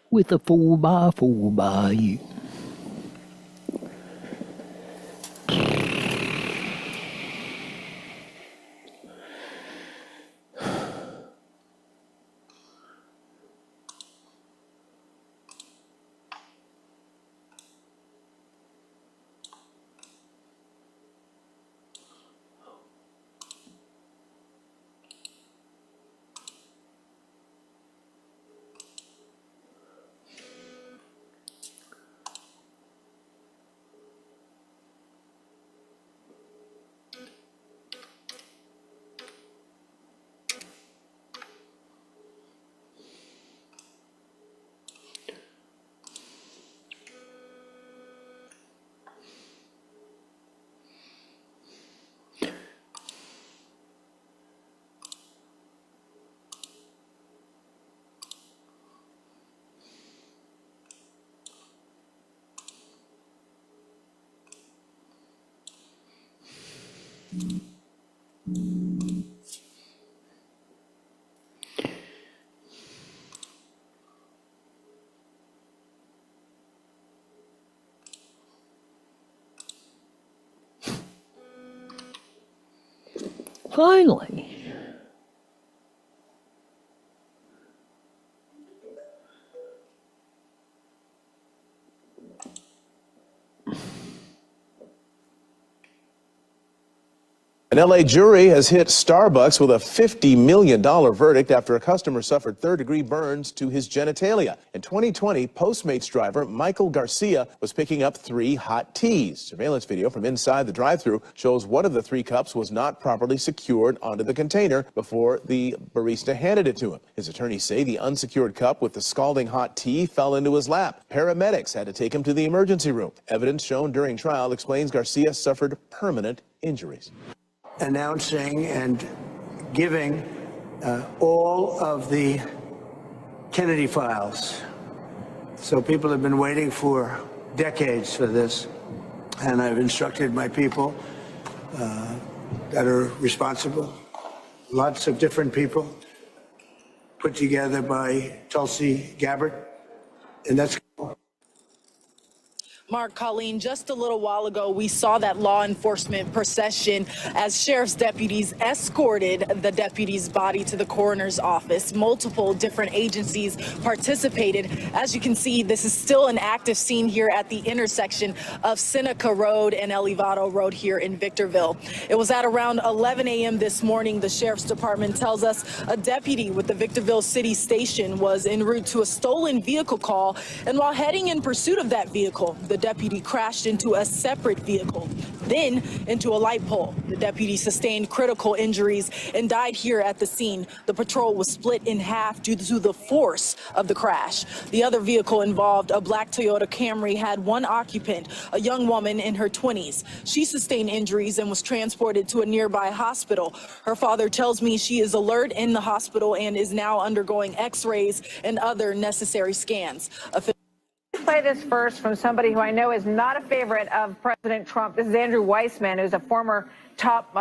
with a 4x4 Finally. An LA jury has hit Starbucks with a $50 million verdict after a customer suffered third-degree burns to his genitalia. In 2020, Postmates driver Michael Garcia was picking up 3 hot teas. Surveillance video from inside the drive-thru shows one of the 3 cups was not properly secured onto the container before the barista handed it to him. His attorneys say the unsecured cup with the scalding hot tea fell into his lap. Paramedics had to take him to the emergency room. Evidence shown during trial explains Garcia suffered permanent injuries. Announcing and giving all of the Kennedy files. So people have been waiting for decades for this, and I've instructed my people that are responsible, lots of different people, put together by Tulsi Gabbard, and that's Mark, Colleen, just a little while ago, we saw that law enforcement procession as sheriff's deputies escorted the deputy's body to the coroner's office. Multiple different agencies participated. As you can see, this is still an active scene here at the intersection of Seneca Road and Elevado Road here in Victorville. It was at around 11 a.m. this morning. The sheriff's department tells us a deputy with the Victorville City Station was en route to a stolen vehicle call, and while heading in pursuit of that vehicle, the deputy crashed into a separate vehicle, then into a light pole. The deputy sustained critical injuries and died here at the scene. The patrol was split in half due to the force of the crash. The other vehicle involved, a black Toyota Camry, had 1 occupant, a young woman in her 20s. She sustained injuries and was transported to a nearby hospital. Her father tells me she is alert in the hospital and is now undergoing x-rays and other necessary scans. Play this first from somebody who I know is not a favorite of President Trump. This is Andrew Weissman, who's a former top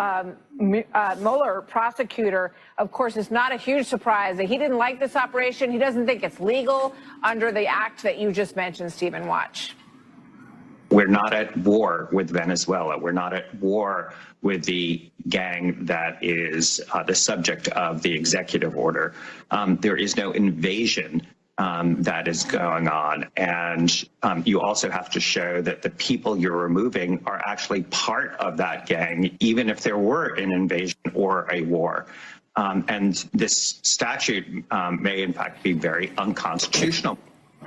Mueller prosecutor. Of course, it's not a huge surprise that he didn't like this operation. He doesn't think it's legal under the act that you just mentioned, Stephen. Watch. We're not at war with Venezuela. We're not at war with the gang that is the subject of the executive order. There is no invasion that is going on. And you also have to show that the people you're removing are actually part of that gang, even if there were an invasion or a war. And this statute may, in fact, be very unconstitutional.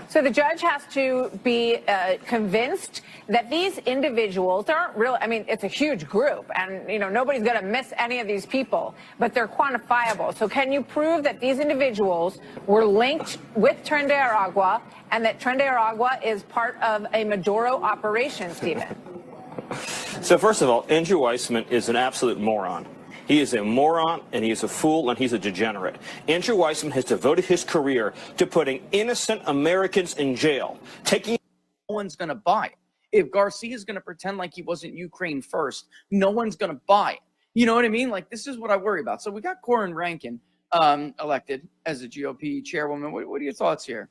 So the judge has to be convinced that these individuals aren't real. I mean, it's a huge group, and nobody's going to miss any of these people, but they're quantifiable. So can you prove that these individuals were linked with Tren de Aragua and that Tren de Aragua is part of a Maduro operation, Stephen? So first of all, Andrew Weissman is an absolute moron. He is a moron, and he is a fool, and he's a degenerate. Andrew Weissman has devoted his career to putting innocent Americans in jail, taking. No one's going to buy it. If Garcia is going to pretend like he wasn't Ukraine first, no one's going to buy it. You know what I mean? Like, this is what I worry about. So we got Corin Rankin elected as a GOP chairwoman. What are your thoughts here?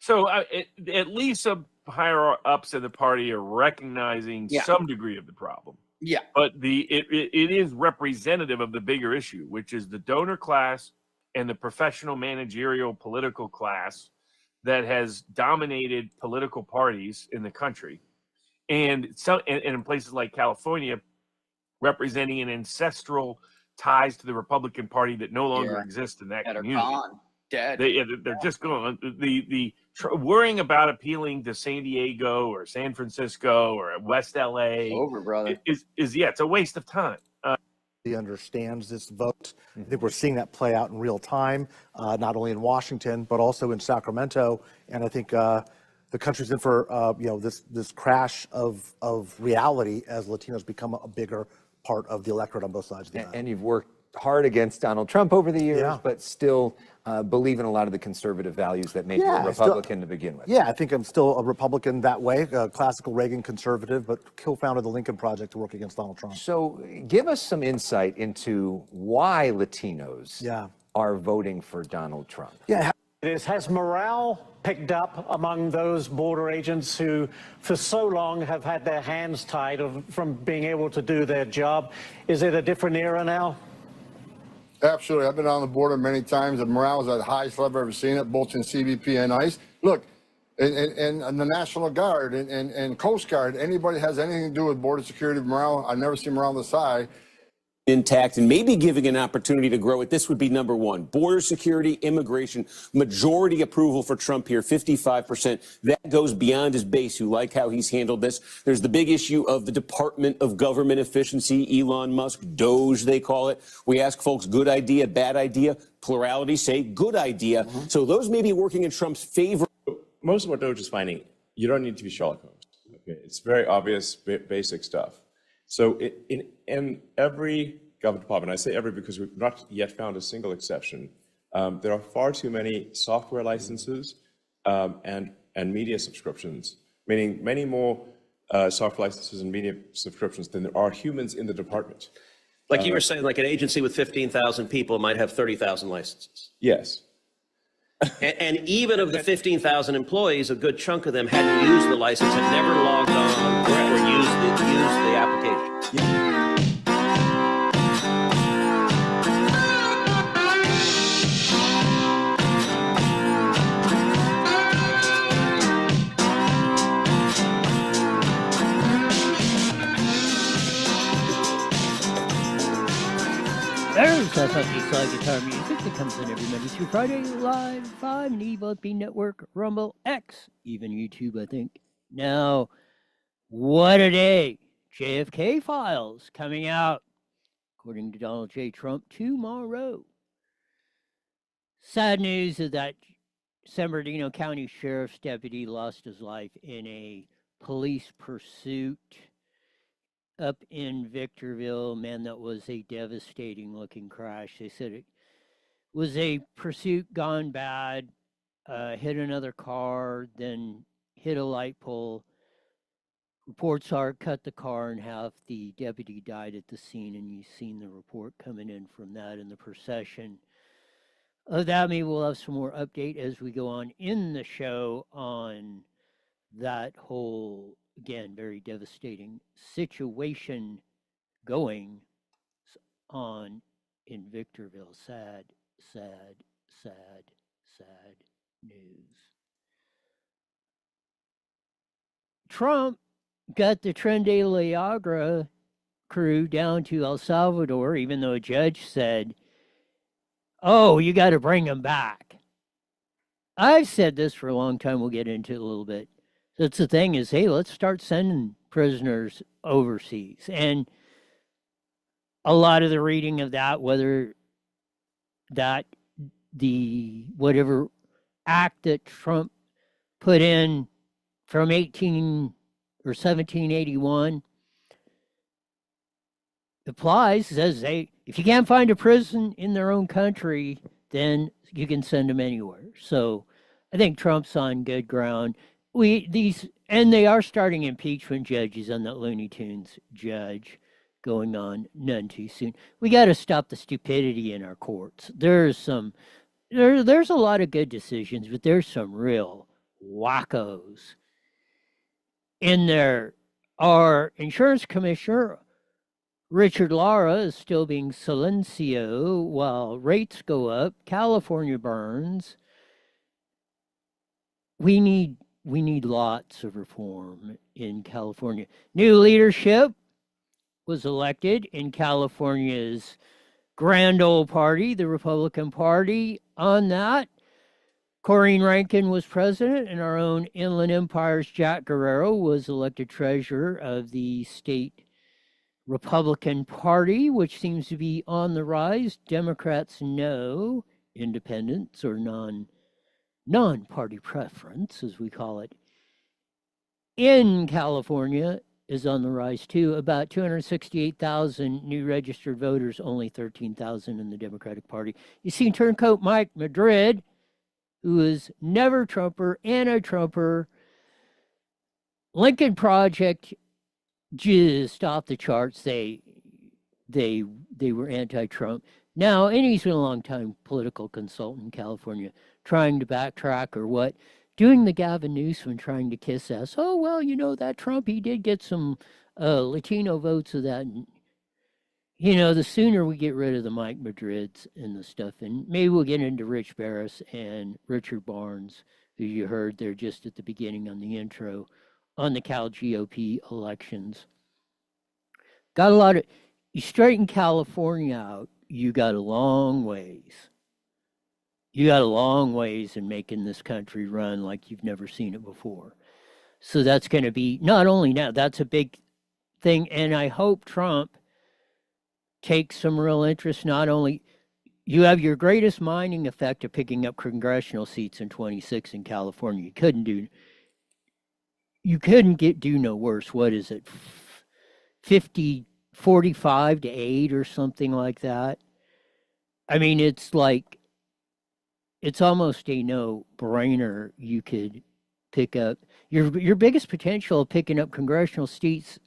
So at least some higher ups in the party are recognizing some degree of the problem. Yeah. But it is representative of the bigger issue, which is the donor class and the professional managerial political class that has dominated political parties in the country. And in places like California, representing an ancestral ties to the Republican Party that no longer exist in that community. Are gone. Dead. They're just gone. Worrying about appealing to San Diego or San Francisco or West LA over, brother. is it's a waste of time. He understands this vote. I think we're seeing that play out in real time, not only in Washington but also in Sacramento. And I think the country's in for this crash of reality as Latinos become a bigger part of the electorate on both sides of the aisle. And you've worked hard against Donald Trump over the years, but still believe in a lot of the conservative values that made you a Republican to begin with. Yeah, I think I'm still a Republican that way, a classical Reagan conservative, but co-founded the Lincoln Project to work against Donald Trump. So give us some insight into why Latinos are voting for Donald Trump. Yeah. Has morale picked up among those border agents who for so long have had their hands tied from being able to do their job? Is it a different era now? Absolutely. I've been on the border many times. The morale is at the highest level I've ever seen it, both in CBP and ICE. Look, and the National Guard and Coast Guard, anybody has anything to do with border security morale, I've never seen morale this high. Intact and maybe giving an opportunity to grow it. This would be number one. Border security, immigration, majority approval for Trump here, 55%. That goes beyond his base, who like how he's handled this. There's the big issue of the Department of Government Efficiency, Elon Musk, Doge, they call it. We ask folks, good idea, bad idea. Plurality say good idea. So those may be working in Trump's favor. Most of what Doge is finding, you don't need to be Sherlock Holmes. Okay? It's very obvious, basic stuff. So in every government department, I say every because we've not yet found a single exception, there are far too many software licenses and media subscriptions, meaning many more software licenses and media subscriptions than there are humans in the department. Like you were saying, like an agency with 15,000 people might have 30,000 licenses. Yes. And even of the 15,000 employees, a good chunk of them hadn't used the license, had never logged on or used the application. Yeah. There's that funky slide guitar music that comes in every Monday through Friday live 5 and EVOP Network, Rumble, X, even YouTube, I think. Now, what a day. JFK files coming out, according to Donald J. Trump, tomorrow. Sad news is that San Bernardino County Sheriff's deputy lost his life in a police pursuit up in Victorville. Man, that was a devastating looking crash. They said it was a pursuit gone bad, hit another car, then hit a light pole. Reports are cut the car in half. The deputy died at the scene, and you've seen the report coming in from that in the procession. Of that, maybe we'll have some more update as we go on in the show on that whole, again, very devastating situation going on in Victorville. Sad, sad, sad, sad news. Trump got the Tren de la Llagra crew down to El Salvador, even though a judge said, oh, you got to bring them back. I've said this for a long time. We'll get into it a little bit. That's the thing is, hey, let's start sending prisoners overseas. And a lot of the reading of that, whether that the whatever act that Trump put in from 1781 applies, says if you can't find a prison in their own country, then you can send them anywhere. So I think Trump's on good ground. And they are starting impeachment judges on that Looney Tunes judge going on none too soon. We got to stop the stupidity in our courts. There's a lot of good decisions, but there's some real wackos in there. Our insurance commissioner, Richard Lara, is still being silencio while rates go up. California burns. We need lots of reform in California. New leadership was elected in California's grand old party, the Republican Party. On that, Corrine Rankin was president, and our own Inland Empire's Jack Guerrero was elected treasurer of the state Republican Party, which seems to be on the rise. Democrats no. Independents or non-party preference, as we call it, in California is on the rise too. About 268,000 new registered voters, only 13,000 in the Democratic Party. You see turncoat Mike Madrid, who is never Trumper, anti-Trumper, Lincoln Project, just off the charts. They were anti-Trump. Now, and he's been a long time political consultant in California, trying to backtrack or what, doing the Gavin Newsom, trying to kiss ass. Oh, well, you know, that Trump, he did get some Latino votes of that. And, you know, the sooner we get rid of the Mike Madrids and the stuff, and maybe we'll get into Rich Barris and Richard Barnes, who you heard there just at the beginning on the intro, on the Cal GOP elections. Got a lot of, you straighten California out, you got a long ways. You got a long ways in making this country run like you've never seen it before. So that's going to be, not only now, that's a big thing. And I hope Trump takes some real interest. Not only, you have your greatest mining effect of picking up congressional seats in 26 in California. You couldn't do no worse. What is it? 45 to 8 or something like that. I mean, it's like, it's almost a no-brainer. You could pick up your biggest potential of picking up congressional seats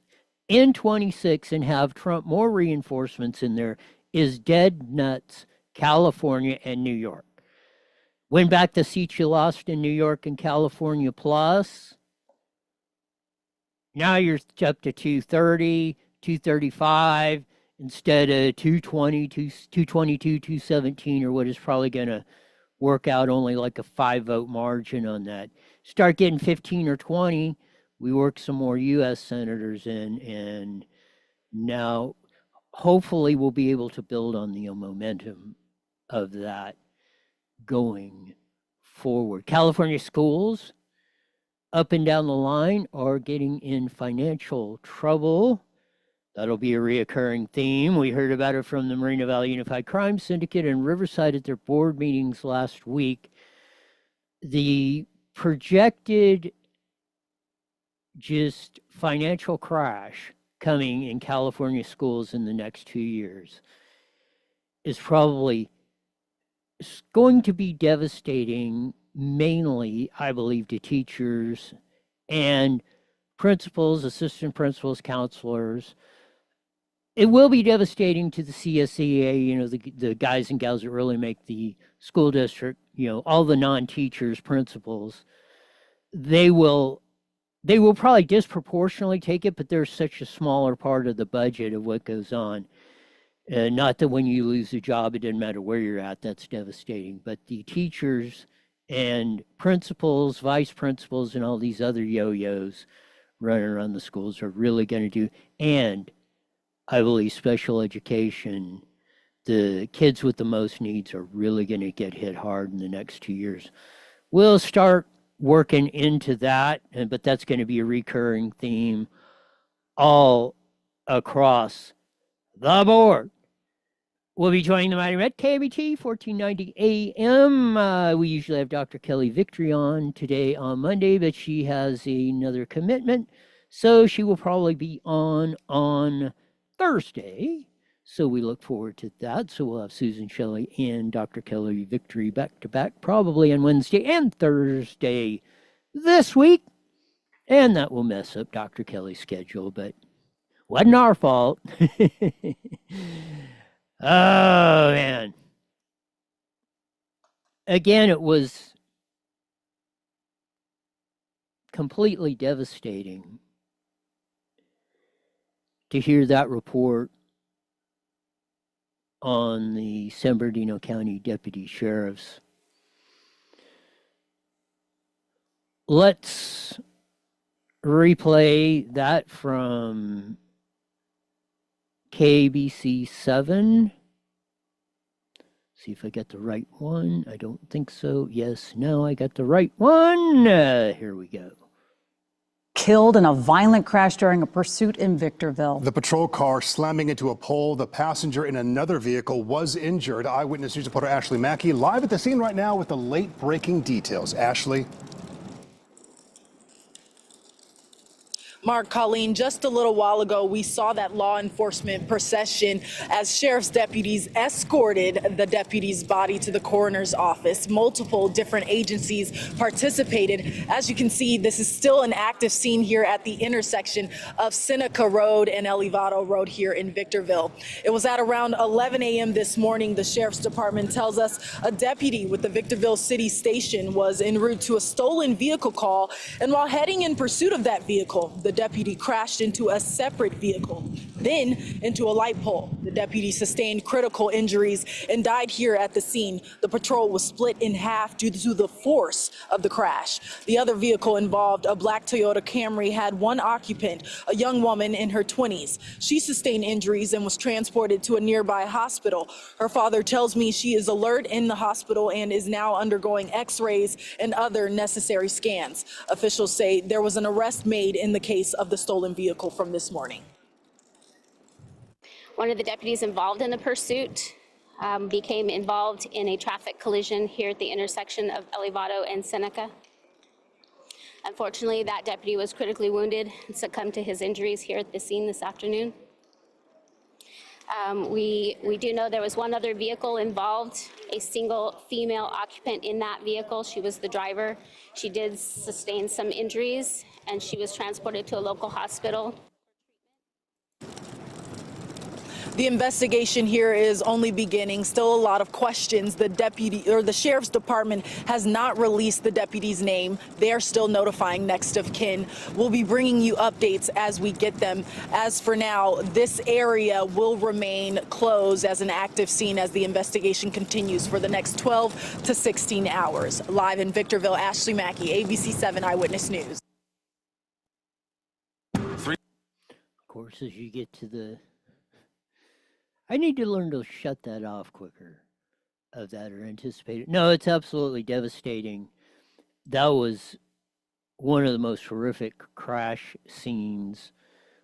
in 26 and have Trump more reinforcements in there is dead nuts, California and New York. Win back the seats you lost in New York and California plus. Now you're up to 230, 235 instead of 220, 222, 217, or what is probably going to work out only like a 5-vote margin on that. Start getting 15 or 20, we work some more U.S. senators in, and now hopefully we'll be able to build on the momentum of that going forward. California schools, up and down the line, are getting in financial trouble. That'll be a reoccurring theme. We heard about it from the Moreno Valley Unified Crime Syndicate and Riverside at their board meetings last week. The projected just financial crash coming in California schools in the next 2 years is probably going to be devastating, mainly, I believe, to teachers and principals, assistant principals, counselors. It will be devastating to the CSEA, you know, the guys and gals that really make the school district, you know, all the non-teachers, principals. They will probably disproportionately take it, but they're such a smaller part of the budget of what goes on. Not that when you lose a job, it doesn't matter where you're at, that's devastating. But the teachers and principals, vice principals, and all these other yo-yos running around the schools are really going to do, and I believe special education, the kids with the most needs are really going to get hit hard in the next 2 years. We'll start working into that, but that's going to be a recurring theme all across the board. We'll be joining the Mighty Met KBT 1490 AM. We usually have Dr. Kelly Victory on today on Monday, but she has another commitment, so she will probably be on Thursday. So we look forward to that. So we'll have Susan Shelley and Dr. Kelly Victory back to back, probably on Wednesday and Thursday this week. And that will mess up Dr. Kelly's schedule, but wasn't our fault. Oh, man. Again, it was completely devastating to hear that report on the San Bernardino County deputy sheriffs. Let's replay that from KBC 7. See if I got the right one. I don't think so. Yes, no, I got the right one. Here we go. Killed in a violent crash during a pursuit in Victorville. The patrol car slamming into a pole. The passenger in another vehicle was injured. Eyewitness News reporter Ashley Mackey live at the scene right now with the late-breaking details. Ashley. Mark, Colleen, just a little while ago, we saw that law enforcement procession as sheriff's deputies escorted the deputy's body to the coroner's office. Multiple different agencies participated. As you can see, this is still an active scene here at the intersection of Seneca Road and Elevado Road here in Victorville. It was at around 11 a.m. this morning. The sheriff's department tells us a deputy with the Victorville City Station was en route to a stolen vehicle call, and while heading in pursuit of that vehicle, the deputy crashed into a separate vehicle, then into a light pole. The deputy sustained critical injuries and died here at the scene. The patrol was split in half due to the force of the crash. The other vehicle involved, a black Toyota Camry, had one occupant, a young woman in her 20s. She sustained injuries and was transported to a nearby hospital. Her father tells me she is alert in the hospital and is now undergoing x-rays and other necessary scans. Officials say there was an arrest made in the case of the stolen vehicle from this morning. One of the deputies involved in the pursuit became involved in a traffic collision here at the intersection of Elevado and Seneca. Unfortunately, that deputy was critically wounded and succumbed to his injuries here at the scene this afternoon. We do know there was one other vehicle involved, a single female occupant in that vehicle. She was the driver. She did sustain some injuries, and she was transported to a local hospital. The investigation here is only beginning. Still a lot of questions. The deputy or the sheriff's department has not released the deputy's name. They are still notifying next of kin. We'll be bringing you updates as we get them. As for now, this area will remain closed as an active scene as the investigation continues for the next 12 to 16 hours. Live in Victorville, Ashley Mackey, ABC 7 Eyewitness News. Of course, as you get to the... I need to learn to shut that off quicker of that or anticipate it. No, it's absolutely devastating. That was one of the most horrific crash scenes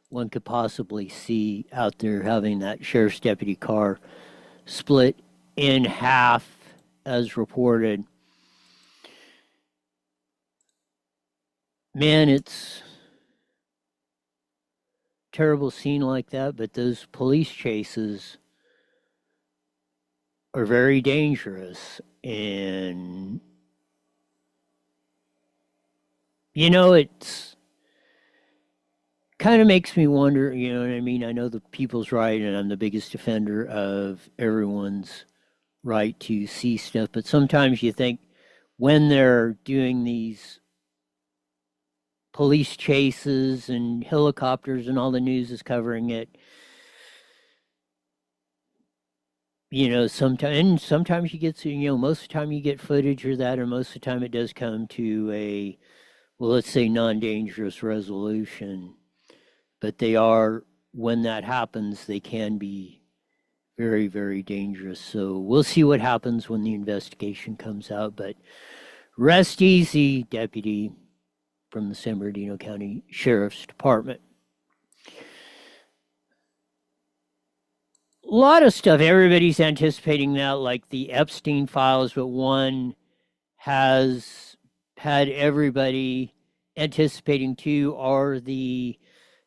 one could possibly see out there, having that sheriff's deputy car split in half as reported. Man, it's terrible scene like that, but those police chases are very dangerous. And you know, it's kind of makes me wonder, you know what I mean? I know the people's right, and I'm the biggest defender of everyone's right to see stuff, but sometimes you think when they're doing these police chases and helicopters and all the news is covering it, you know, sometimes you get to, you know, most of the time you get footage or that, or most of the time it does come to a, well, let's say non-dangerous resolution. But they are, when that happens, they can be very, very dangerous. So we'll see what happens when the investigation comes out. But rest easy, Deputy from the San Bernardino County Sheriff's Department. A lot of stuff. Everybody's anticipating that, like the Epstein files, but one has had everybody anticipating too are the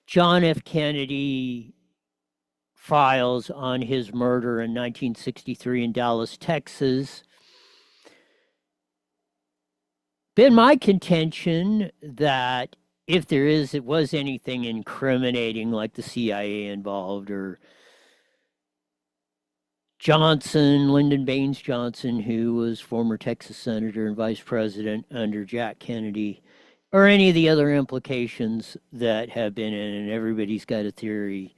John F. Kennedy files on his murder in 1963 in Dallas, Texas. Been my contention that if it was anything incriminating, like the CIA involved, or Johnson, Lyndon Baines Johnson, who was former Texas senator and vice president under Jack Kennedy, or any of the other implications that have been in, and everybody's got a theory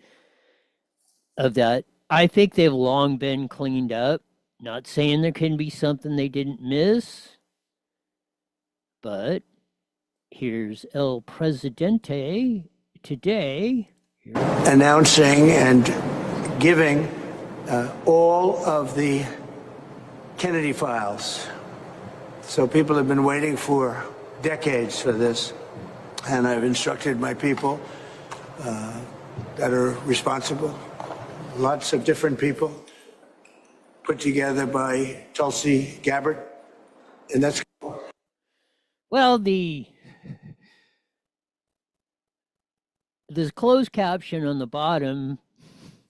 of that. I think they've long been cleaned up. Not saying there can be something they didn't miss, but here's El Presidente today announcing and giving all of the Kennedy files. So people have been waiting for decades for this, and I've instructed my people that are responsible, lots of different people, put together by Tulsi Gabbard, and that's... Well, the closed caption on the bottom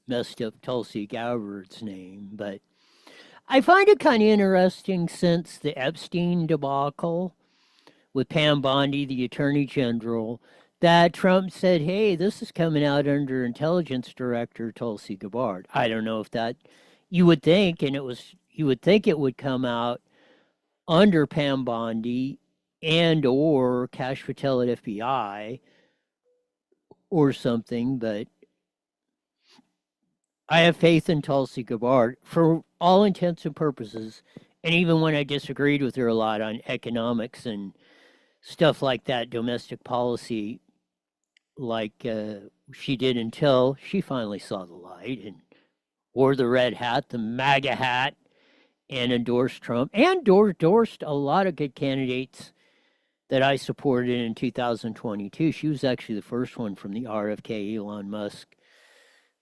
messed up Tulsi Gabbard's name, but I find it kind of interesting since the Epstein debacle with Pam Bondi, the Attorney General, that Trump said, hey, this is coming out under Intelligence Director Tulsi Gabbard. I don't know if that, you would think, you would think it would come out under Pam Bondi and or Kash Patel at FBI or something, but I have faith in Tulsi Gabbard for all intents and purposes. And even when I disagreed with her a lot on economics and stuff like that, domestic policy, like she did until she finally saw the light and wore the red hat, the MAGA hat, and endorsed Trump, and endorsed a lot of good candidates that I supported in 2022. She was actually the first one from the RFK, Elon Musk,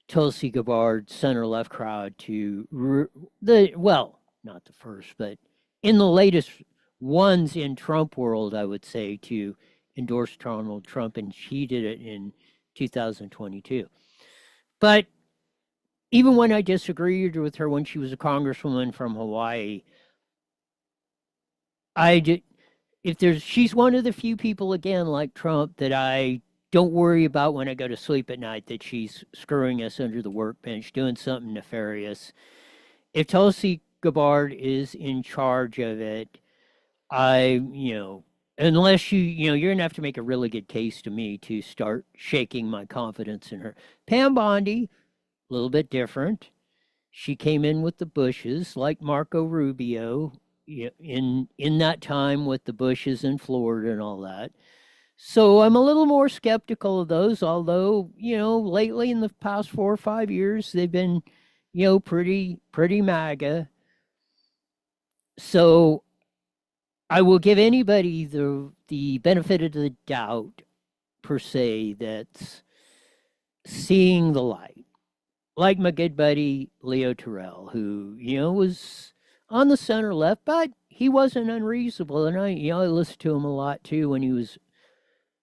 Tulsi Gabbard center-left crowd to well, not the first, but in the latest ones in Trump world, I would say, to endorse Donald Trump, and she did it in 2022. But even when I disagreed with her when she was a congresswoman from Hawaii, she's one of the few people, again, like Trump, that I don't worry about when I go to sleep at night that she's screwing us under the workbench, doing something nefarious. If Tulsi Gabbard is in charge of it, unless you're going to have to make a really good case to me to start shaking my confidence in her. Pam Bondi, a little bit different. She came in with the Bushes, like Marco Rubio, in that time with the Bushes in Florida and all that. So I'm a little more skeptical of those, although, lately in the past 4 or 5 years, they've been, pretty MAGA. So I will give anybody the benefit of the doubt, per se, that's seeing the light. Like my good buddy Leo Terrell, who, was on the center left, but he wasn't unreasonable. And I listened to him a lot too when he was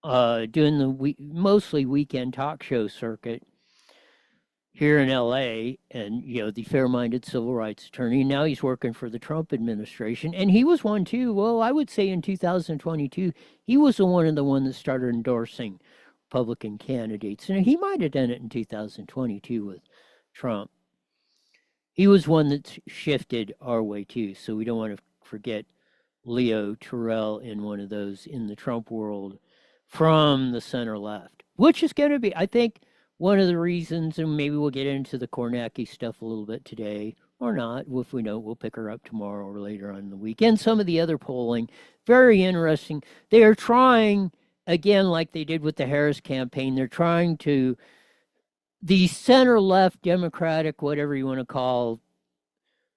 doing the mostly weekend talk show circuit here in LA, and the fair-minded civil rights attorney. Now he's working for the Trump administration, and he was one too. Well, I would say in 2022, he was the one that started endorsing Republican candidates, and he might have done it in 2022 with Trump. He was one that shifted our way too, so we don't want to forget Leo Terrell in one of those in the Trump world from the center left, which is going to be, I think, one of the reasons, and maybe we'll get into the Kornacki stuff a little bit today, or not. If we don't, we'll pick her up tomorrow or later on in the week. And some of the other polling, very interesting. They are trying, again, like they did with the Harris campaign, they're trying to, the center-left Democratic, whatever you want to call,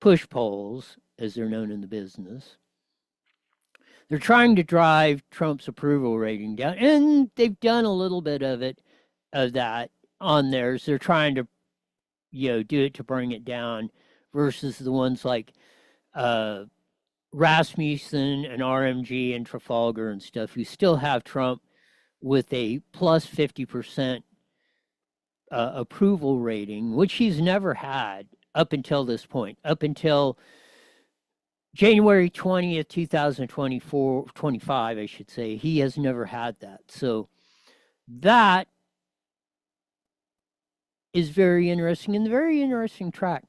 push polls, as they're known in the business, they're trying to drive Trump's approval rating down, and they've done a little bit of that on theirs. They're trying to, do it to bring it down, versus the ones like Rasmussen and RMG and Trafalgar and stuff, who still have Trump with a plus 50% approval rating, which he's never had up until this point, up until January 20th, 25, I should say. He has never had that. So that is very interesting, and a very interesting track.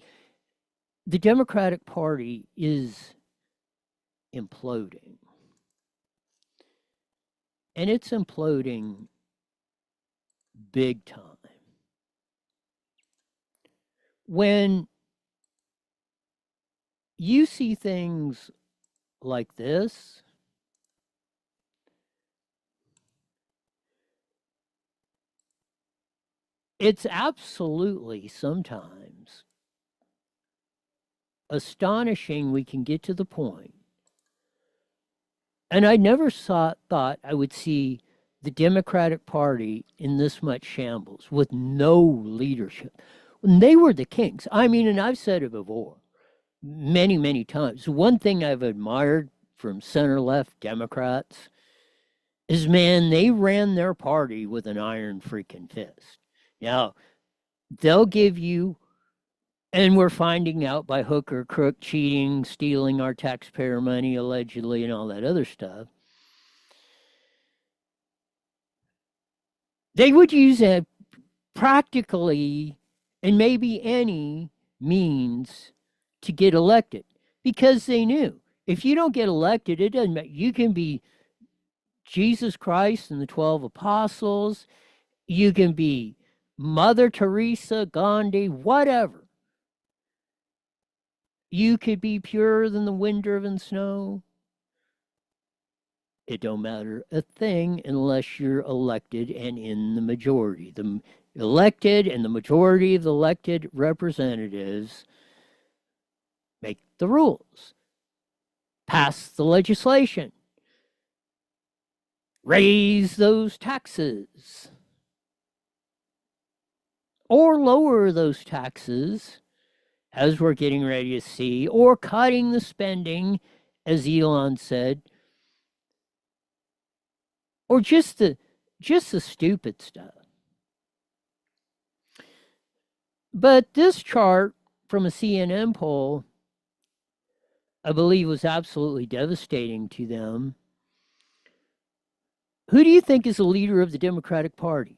The Democratic Party is imploding. and it's imploding big time. When you see things like this, it's absolutely sometimes astonishing we can get to the point. And I never thought I would see the Democratic Party in this much shambles with no leadership. When they were the kings, I mean, and I've said it before many, many times, one thing I've admired from center-left Democrats is, man, they ran their party with an iron freaking fist. Now, they'll give you, and we're finding out by hook or crook, cheating, stealing our taxpayer money, allegedly, and all that other stuff. They would use a practically and maybe any means to get elected, because they knew if you don't get elected, it doesn't matter. You can be Jesus Christ and the 12 apostles, you can be Mother Teresa, Gandhi, whatever. You could be purer than the wind-driven snow. It don't matter a thing unless you're elected and in the majority. The elected and the majority of the elected representatives make the rules, pass the legislation, raise those taxes, or lower those taxes, as we're getting ready to see, or cutting the spending, as Elon said, or just the stupid stuff. But this chart from a CNN poll, I believe, was absolutely devastating to them. Who do you think is the leader of the Democratic Party?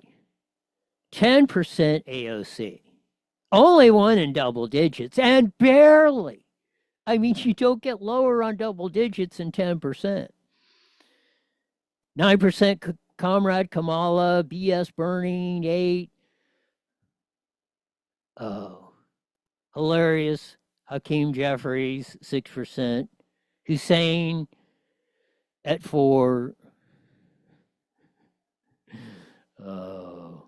10% AOC. Only one in double digits, and barely. I mean, you don't get lower on double digits than 10%. 9% Comrade Kamala, BS Burning, 8. Oh, hilarious. Hakeem Jeffries, 6%. Hussein at 4. Oh.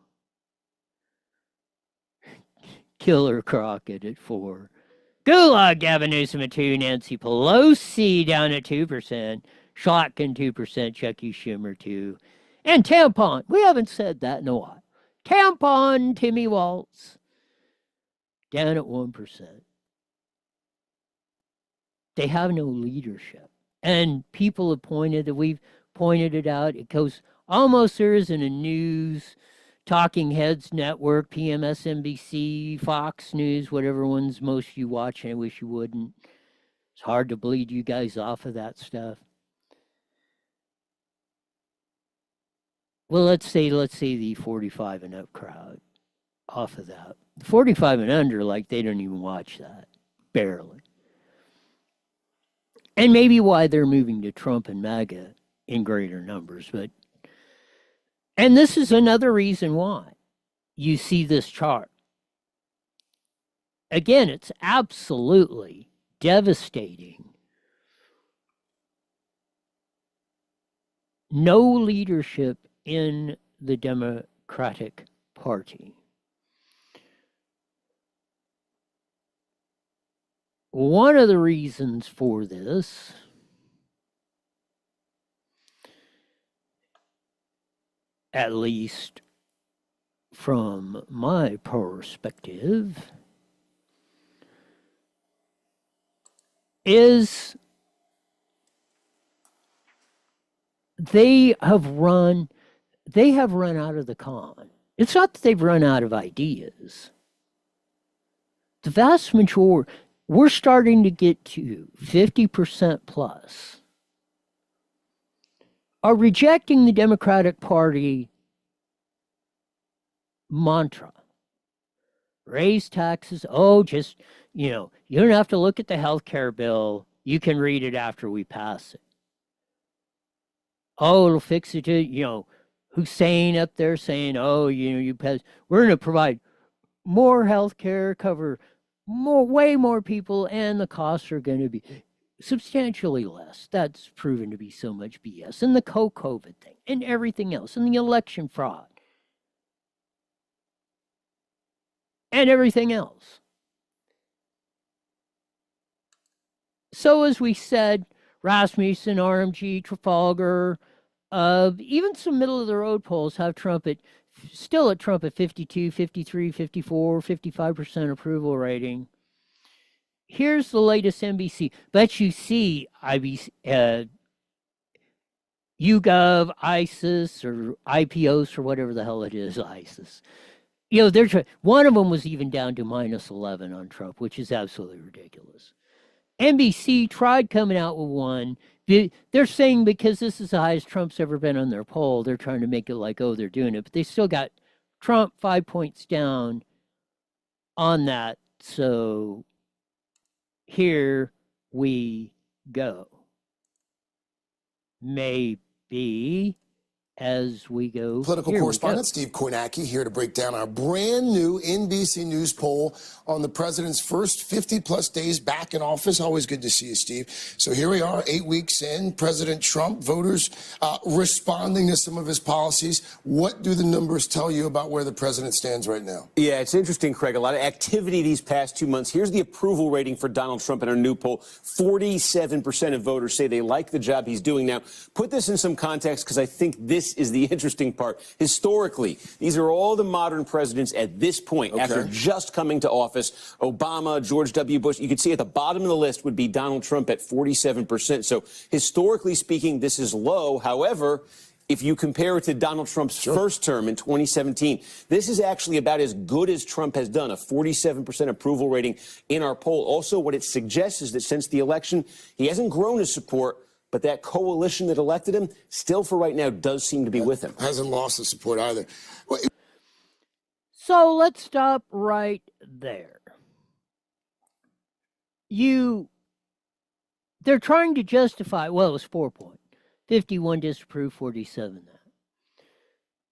Killer Crockett at 4. Gulag Gavin Newsom at 2. Nancy Pelosi down at 2%. Shotgun 2%. Chucky Schumer 2. And Tampon. We haven't said that in a while. Tampon Timmy Waltz down at 1%. They have no leadership. And people have pointed that we've pointed it out. It goes almost there isn't a news, Talking Heads Network, PMSNBC, Fox News, whatever ones most you watch. I wish you wouldn't. It's hard to bleed you guys off of that stuff. Well, let's say the 45 and up crowd off of that. 45 and under, like they don't even watch that. Barely. And maybe why they're moving to Trump and MAGA in greater numbers. And this is another reason why you see this chart. Again, it's absolutely devastating. No leadership in the Democratic Party. One of the reasons for this at least from my perspective, is they have run out of the con. It's not that they've run out of ideas. The vast majority, we're starting to get to 50% plus, are rejecting the Democratic Party mantra. Raise taxes. Oh, just, you don't have to look at the health care bill. You can read it after we pass it. oh, it'll fix it. Hussein up there saying, oh, we're going to provide more health care, cover way more people, and the costs are going to be substantially less. That's proven to be so much BS. And the COVID thing and everything else and the election fraud and everything else. So as we said, Rasmussen, RMG, Trafalgar, even some middle of the road polls have Trump at 52, 53, 54, 55% approval rating. Here's the latest NBC. But you see YouGov, ISIS, or IPOs, or whatever the hell it is, ISIS. One of them was even down to -11 on Trump, which is absolutely ridiculous. NBC tried coming out with one. They're saying because this is the highest Trump's ever been on their poll, they're trying to make it like, oh, they're doing it. But they still got Trump 5 points down on that. So here we go. Maybe as we go. Political correspondent Steve Kornacki here to break down our brand new NBC News poll on the president's first 50-plus days back in office. Always good to see you, Steve. So here we are, 8 weeks in. President Trump, voters responding to some of his policies. What do the numbers tell you about where the president stands right now? Yeah, it's interesting, Craig. A lot of activity these past 2 months. Here's the approval rating for Donald Trump in our new poll. 47% of voters say they like the job he's doing. Now, put this in some context because I think this is the interesting part. Historically, these are all the modern presidents at this point, after just coming to office. Obama, George W. Bush. You can see at the bottom of the list would be Donald Trump at 47%. So historically speaking, this is low. However, if you compare it to Donald Trump's first term in 2017, this is actually about as good as Trump has done, a 47% approval rating in our poll. Also, what it suggests is that since the election, he hasn't grown his support, but that coalition that elected him still for right now does seem to be with him. Hasn't lost the support either. So let's stop right there. They're trying to justify, well, it was 4 points. 51 disapprove, 47 that.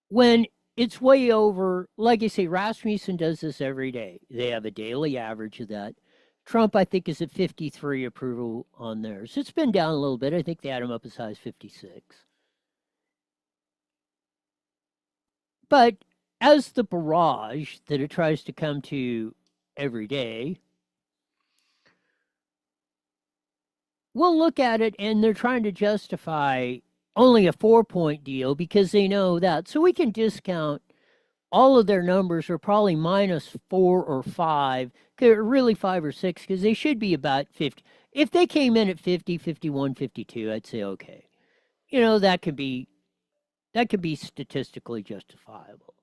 When it's way over, like I say, Rasmussen does this every day. They have a daily average of that. Trump, I think, is at 53 approval on theirs. It's been down a little bit. I think they had him up as high as 56. But as the barrage that it tries to come to every day, we'll look at it and they're trying to justify only a 4-point deal because they know that. So we can discount all of their numbers are probably -4 or 5, really 5 or 6, because they should be about 50. If they came in at 50, 51, 52, I'd say, okay. That could be statistically justifiable.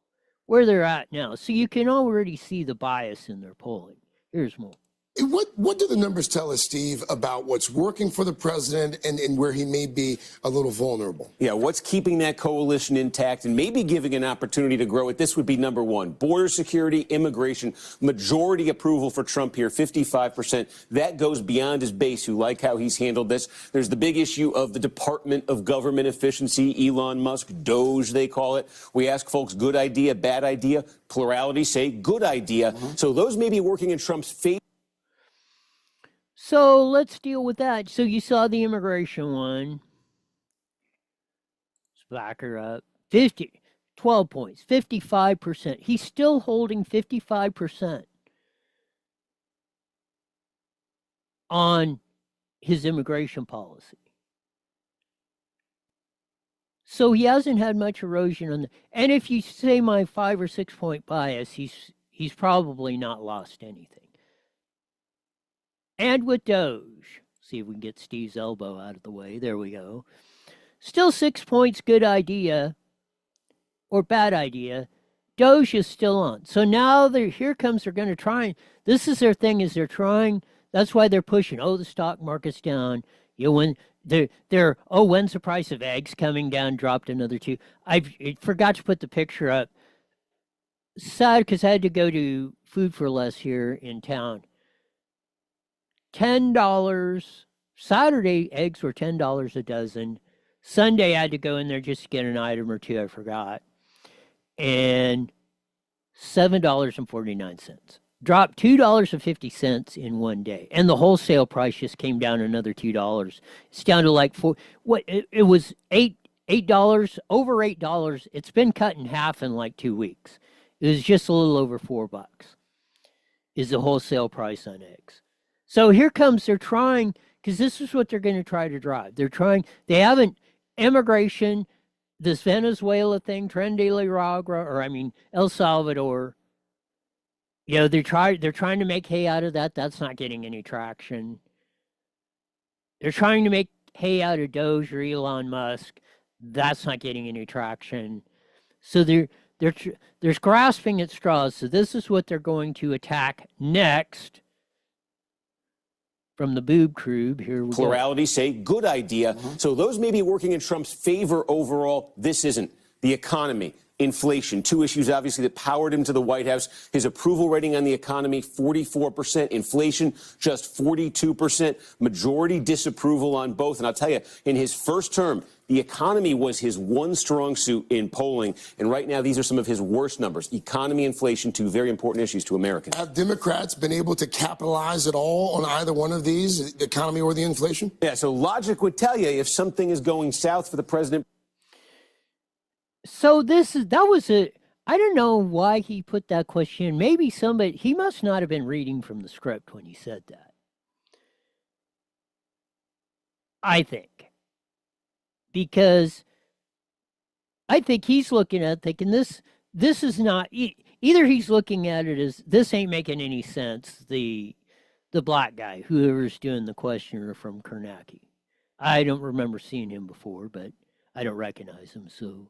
Where they're at now. So you can already see the bias in their polling. Here's more. What do the numbers tell us, Steve, about what's working for the president and where he may be a little vulnerable? Yeah, what's keeping that coalition intact and maybe giving an opportunity to grow it? This would be number one. Border security, immigration, majority approval for Trump here, 55%. That goes beyond his base, who like how he's handled this. There's the big issue of the Department of Government Efficiency, Elon Musk, DOGE, they call it. We ask folks, good idea, bad idea. Plurality say good idea. So those may be working in Trump's favor. So let's deal with that. So you saw the immigration one. Let's back her up. 12 points, 55%. He's still holding 55% on his immigration policy. So he hasn't had much erosion on the, and if you say my 5 or 6 point bias, he's probably not lost anything. And with Doge, see if we can get Steve's elbow out of the way. There we go. Still 6 points, good idea or bad idea. Doge is still on. So now they're going to try. This is their thing, is they're trying. That's why they're pushing. Oh, the stock market's down. When when's the price of eggs coming down? Dropped another 2. I forgot to put the picture up. Sad because I had to go to Food for Less here in town. $10. Saturday eggs were $10 a dozen. Sunday, I had to go in there just to get an item or two I forgot. And $7.49. Dropped $2.50 in one day. And the wholesale price just came down another $2. It's down to like it was $8, over $8. It's been cut in half in like 2 weeks. It was just a little over $4 is the wholesale price on eggs. So here comes, they're trying, because this is what they're going to try to drive. They haven't, immigration, this Venezuela thing, Tren de la Ragra, or El Salvador, they're trying to make hay out of that. That's not getting any traction. They're trying to make hay out of Doge or Elon Musk. That's not getting any traction. So they're grasping at straws. So this is what they're going to attack next. From the boob crew, here we Plurality say good idea. So those may be working in Trump's favor overall. This isn't. The economy, inflation, two issues obviously that powered him to the White House. His approval rating on the economy, 44%. Inflation, just 42%. Majority disapproval on both. And I'll tell you, in his first term, the economy was his one strong suit in polling. And right now, these are some of his worst numbers. Economy, inflation, two very important issues to Americans. Have Democrats been able to capitalize at all on either one of these, the economy or the inflation? Yeah, so logic would tell you if something is going south for the president. So I don't know why he put that question. Maybe he must not have been reading from the script when he said that. I think. Because I think he's looking at thinking this is not, either he's looking at it as this ain't making any sense, the black guy, whoever's doing the questioner from Karnacki. I don't remember seeing him before, but I don't recognize him, so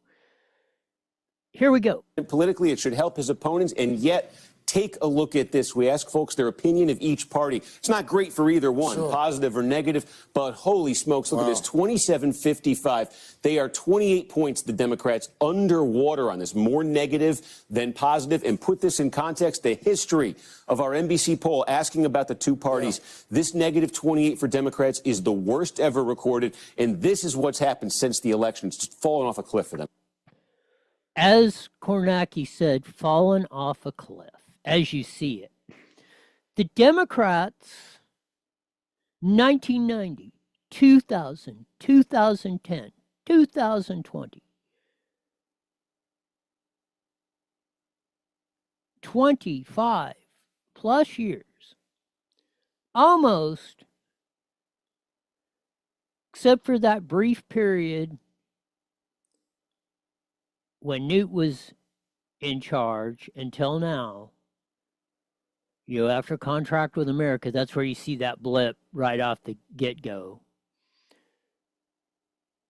here we go. Politically, it should help his opponents, and yet take a look at this. We ask folks their opinion of each party. It's not great for either one, positive or negative, but holy smokes, look at this, 27-55. They are 28 points, the Democrats, underwater on this, more negative than positive. And put this in context, the history of our NBC poll asking about the two parties. This negative 28 for Democrats is the worst ever recorded, and this is what's happened since the election. It's just fallen off a cliff for them. As Kornacki said, fallen off a cliff, as you see it. The Democrats, 1990, 2000, 2010, 2020, 25 plus years, almost, except for that brief period when Newt was in charge until now, after contract with America, that's where you see that blip right off the get-go.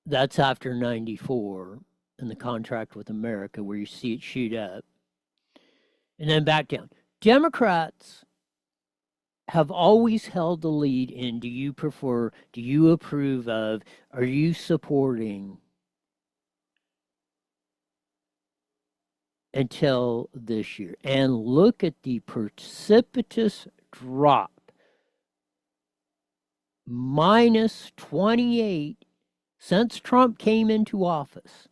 That's after 94 and the contract with America where you see it shoot up and then back down. Democrats have always held the lead in do you prefer, do you approve of, are you supporting until this year. And look at the precipitous drop. Minus 28 since Trump came into office.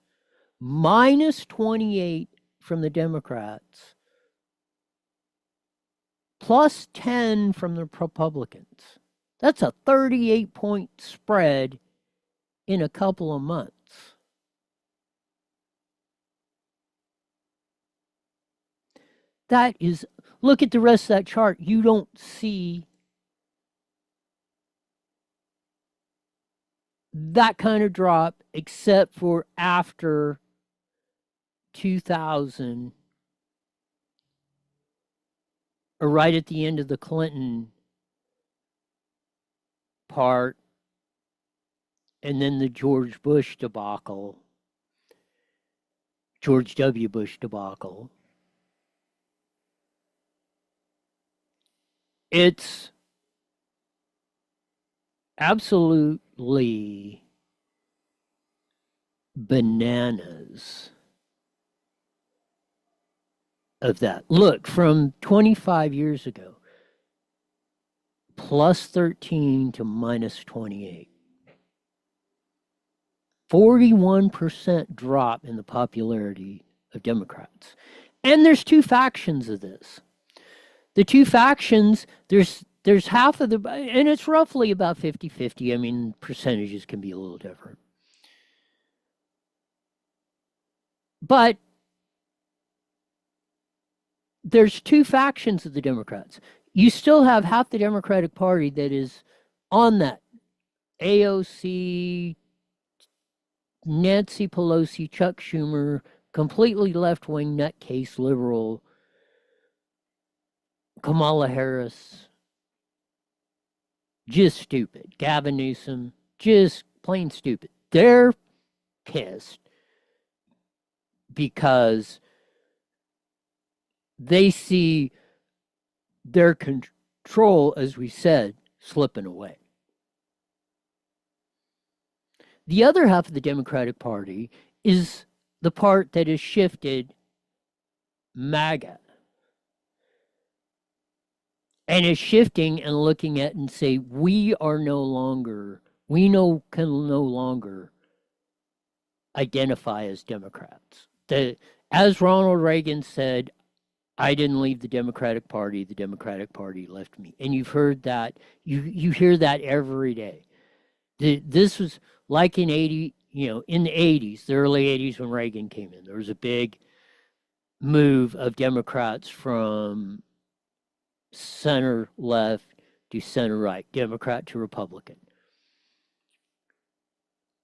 Minus 28 from the Democrats. Plus 10 from the Republicans. That's a 38-point spread in a couple of months. That is, look at the rest of that chart. You don't see that kind of drop except for after 2000 or right at the end of the Clinton part and then the George Bush debacle, George W. Bush debacle. It's absolutely bananas of that. Look, from 25 years ago, plus 13 to minus 28. 41% drop in the popularity of Democrats. And there's two factions of this. The two factions, there's half of the, and it's roughly about 50-50. I mean, percentages can be a little different. But there's two factions of the Democrats. You still have half the Democratic Party that is on that AOC, Nancy Pelosi, Chuck Schumer, completely left-wing nutcase liberal, Kamala Harris, just stupid. Gavin Newsom, just plain stupid. They're pissed because they see their control, as we said, slipping away. The other half of the Democratic Party is the part that has shifted MAGA and is shifting and looking at and say, we can no longer identify as Democrats. As Ronald Reagan said, I didn't leave the Democratic Party left me. And you've heard that, you hear that every day. This was like in the 80s, the early 80s when Reagan came in. There was a big move of Democrats from center left to center right, Democrat to Republican.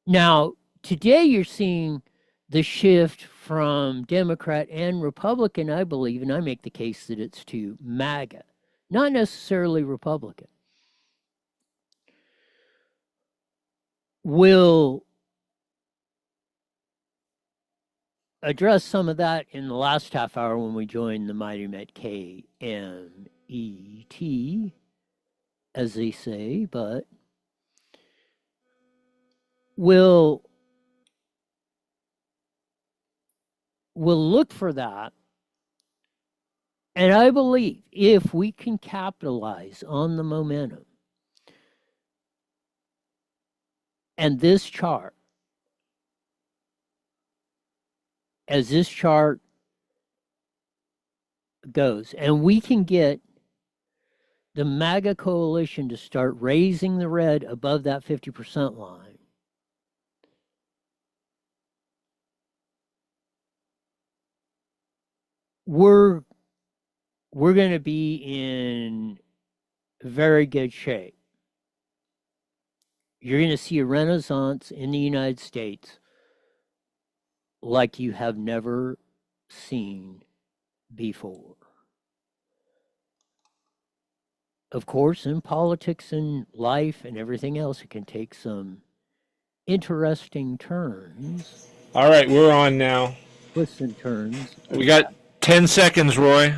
Now, today you're seeing the shift from Democrat and Republican, I believe, and I make the case that it's to MAGA, not necessarily Republican. We'll address some of that in the last half hour when we join the Mighty Met KMET, as they say, but we'll look for that. And I believe if we can capitalize on the momentum and this chart, as this chart goes, and we can get the MAGA coalition to start raising the red above that 50% line, we're going to be in very good shape. You're going to see a renaissance in the United States like you have never seen before. Of course, in politics and life and everything else, it can take some interesting turns. All right, we're on now. Twists and turns. We got 10 seconds, Roy.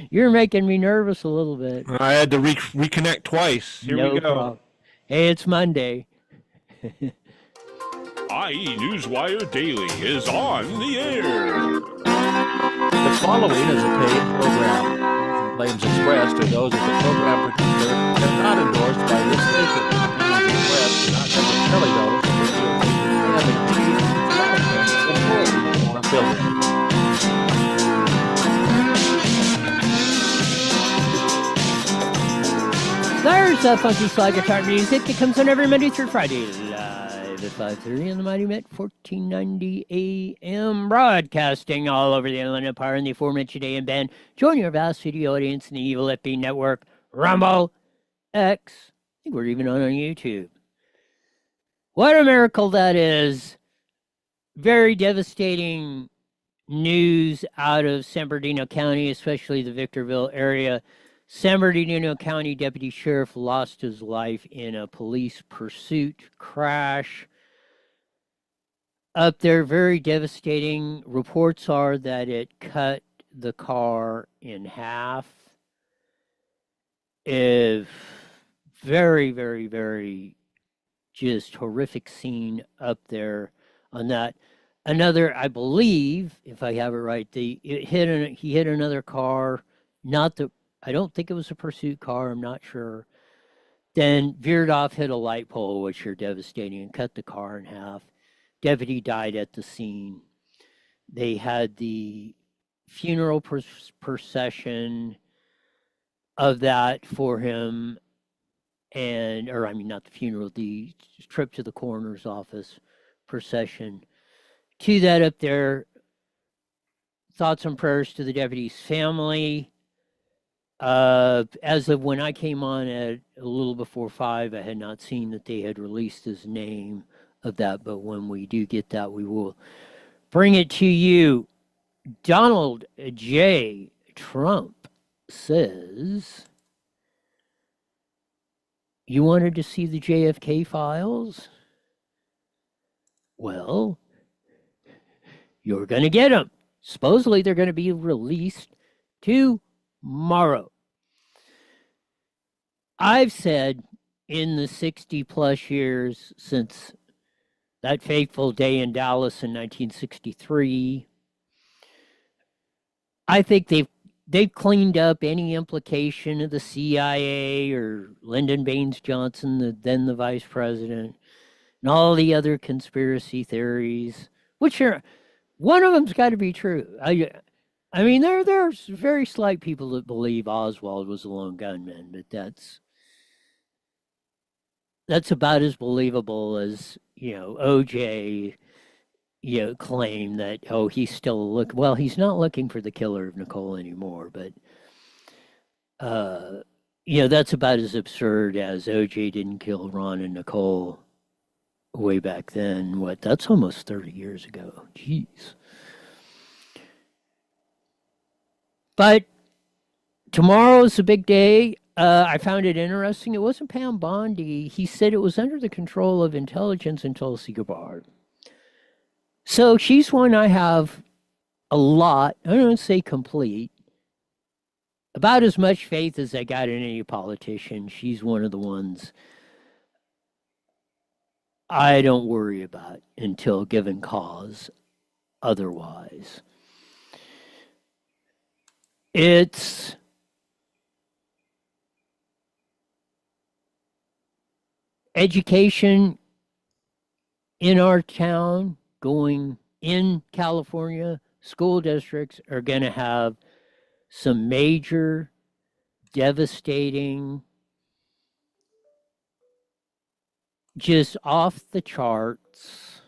You're making me nervous a little bit. I had to reconnect twice. Here we go. Problem. Hey, it's Monday. IE Newswire Daily is on the air. The following is a paid program. Claims expressed are those of the program producer and not endorsed by this station. Views expressed do not necessarily those of the affiliate. There's a funky slide guitar music that comes on every Monday through Friday live at 5:30 on the Mighty Met 1490 AM, broadcasting all over the Inland Empire and the aforementioned AM band. Join your vast studio audience in the Evil FB Network, Rumble, X. I think we're even on YouTube. What a miracle that is. Very devastating news out of San Bernardino County, especially the Victorville area. San Bernardino County Deputy Sheriff lost his life in a police pursuit crash. Up there, very devastating. Reports are that it cut the car in half. Very, very, very just horrific scene up there on that. Another, I believe, if I have it right, he hit another car, I don't think it was a pursuit car, I'm not sure. Then veered off, hit a light pole, which are devastating, and cut the car in half. deputy died at the scene. They had the funeral procession of that for him, and, or I mean, not the funeral, the trip to the coroner's office procession. To that up there, thoughts and prayers to the deputy's family. As of when I came on at a little before 5, I had not seen that they had released his name of that, but when we do get that, we will bring it to you. Donald J. Trump says, you wanted to see the JFK files? Well, you're going to get them. Supposedly, they're going to be released tomorrow. I've said in the 60 plus years since that fateful day in Dallas in 1963, I think they've cleaned up any implication of the CIA or Lyndon Baines Johnson, then the vice president, and all the other conspiracy theories, which are, one of them's got to be true. I mean, there's very slight people that believe Oswald was a lone gunman, but that's about as believable as, OJ, claim that, oh, he's still well, he's not looking for the killer of Nicole anymore, but, that's about as absurd as OJ didn't kill Ron and Nicole way back then. That's almost 30 years ago. Jeez. But tomorrow's a big day. I found it interesting. It wasn't Pam Bondi. He said it was under the control of intelligence and Tulsi Gabbard. So she's one I have a lot, I don't say complete, about as much faith as I got in any politician. She's one of the ones I don't worry about until given cause otherwise. It's education in our town, going in California, school districts are going to have some major, devastating, just off the charts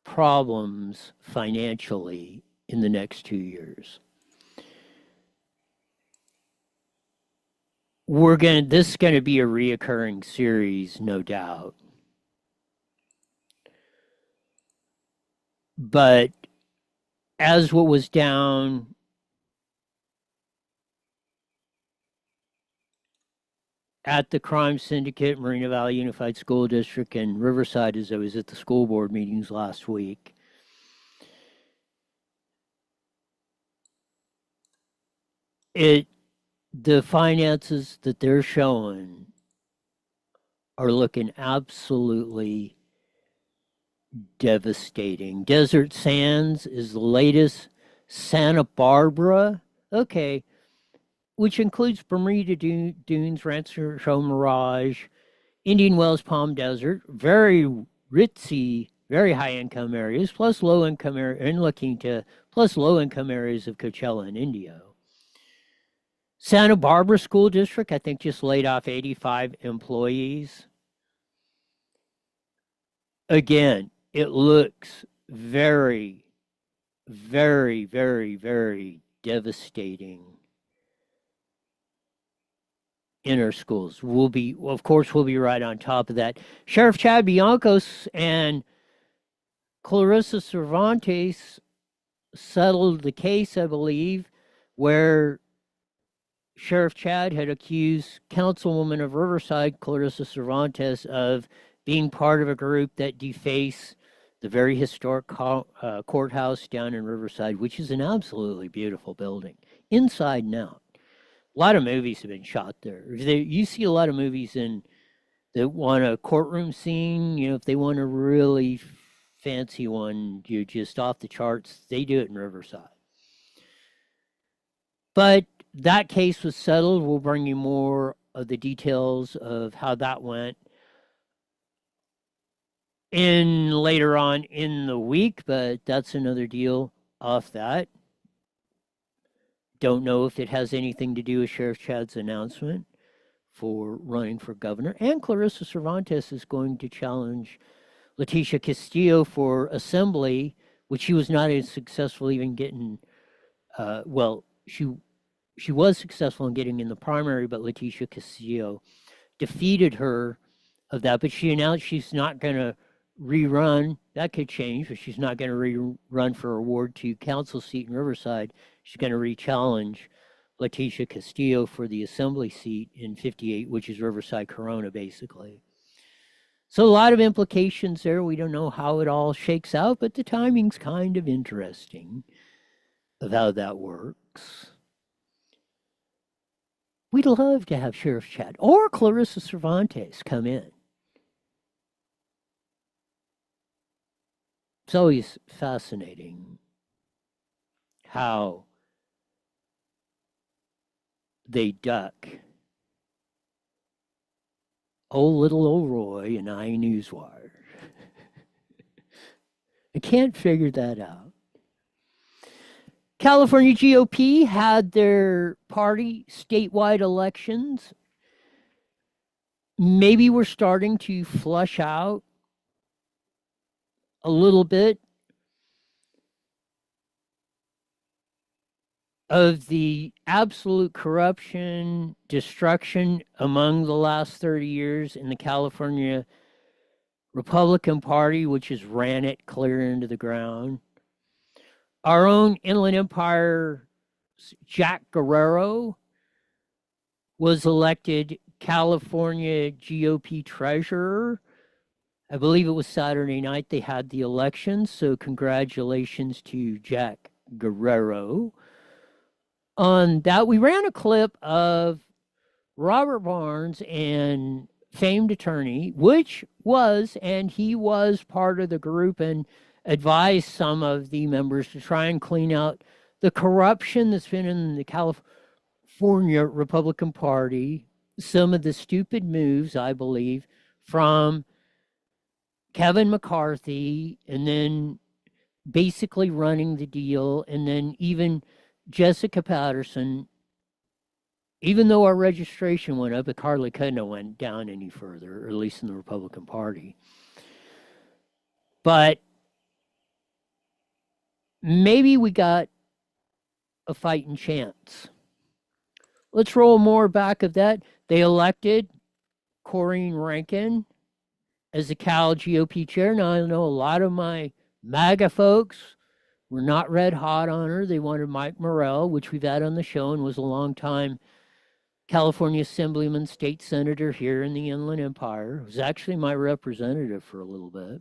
problems financially in the next 2 years. This is going to be a reoccurring series, no doubt. But as what was down at the crime syndicate, Moreno Valley Unified School District, and Riverside, as I was at the school board meetings last week, the finances that they're showing are looking absolutely devastating. Desert Sands is the latest. Santa Barbara, okay, which includes Bermuda Dunes, Rancho Mirage, Indian Wells, Palm Desert, very ritzy, very high-income areas, plus low-income areas, plus low-income areas of Coachella and Indio. Santa Barbara School District, I think, just laid off 85 employees. Again, it looks very, very, very, very devastating in our schools. Of course, we'll be right on top of that. Sheriff Chad Biancos and Clarissa Cervantes settled the case, I believe, where Sheriff Chad had accused Councilwoman of Riverside, Clarissa Cervantes, of being part of a group that defaced the very historic courthouse down in Riverside, which is an absolutely beautiful building, inside and out. A lot of movies have been shot there. You see a lot of movies that want a courtroom scene. If they want a really fancy one, you're just off the charts. They do it in Riverside. But that case was settled. We'll bring you more of the details of how that went. in later on in the week, but that's another deal off that. Don't know if it has anything to do with Sheriff Chad's announcement for running for governor. And Clarissa Cervantes is going to challenge Leticia Castillo for assembly, which she was not as successful even getting. She was successful in getting in the primary, but Leticia Castillo defeated her of that. But she announced she's not going to rerun. That could change, but she's not going to rerun for a Ward 2 council seat in Riverside. She's going to re-challenge Leticia Castillo for the assembly seat in 58, which is Riverside Corona, basically. So a lot of implications there. We don't know how it all shakes out, but the timing's kind of interesting of how that works. We'd love to have Sheriff Chad or Clarissa Cervantes come in. It's always fascinating how they duck little old Roy and Newswire. I can't figure that out. California GOP had their party statewide elections. Maybe we're starting to flush out a little bit of the absolute corruption, destruction among the last 30 years in the California Republican Party, which has ran it clear into the ground. Our own Inland Empire, Jack Guerrero, was elected California GOP treasurer. I believe it was Saturday night they had the election, so congratulations to Jack Guerrero. On that, we ran a clip of Robert Barnes and famed attorney, which was, and he was part of the group and advised some of the members to try and clean out the corruption that's been in the California Republican Party, some of the stupid moves, I believe, from Kevin McCarthy, and then basically running the deal, and then even Jessica Patterson, even though our registration went up, it hardly couldn't have went down any further, or at least in the Republican Party. But maybe we got a fighting chance. Let's roll more back of that. They elected Corrine Rankin as the Cal GOP chair. Now, I know a lot of my MAGA folks were not red hot on her. They wanted Mike Morrell, which we've had on the show and was a long-time California Assemblyman, state senator here in the Inland Empire. Was actually my representative for a little bit.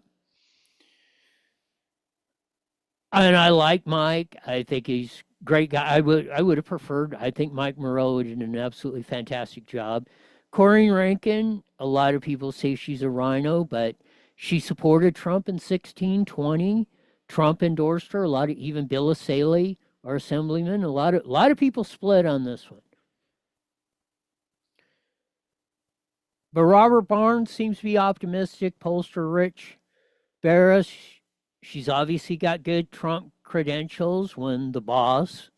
And I like Mike. I think he's a great guy. I would have preferred, I think Mike Morrell would have done an absolutely fantastic job. Corrine Rankin, a lot of people say she's a rhino, but she supported Trump in 1620. Trump endorsed her. A lot of, even Bill Asaley, our assemblyman, a lot of people split on this one. But Robert Barnes seems to be optimistic. Pollster Rich Barris, she's obviously got good Trump credentials when the boss,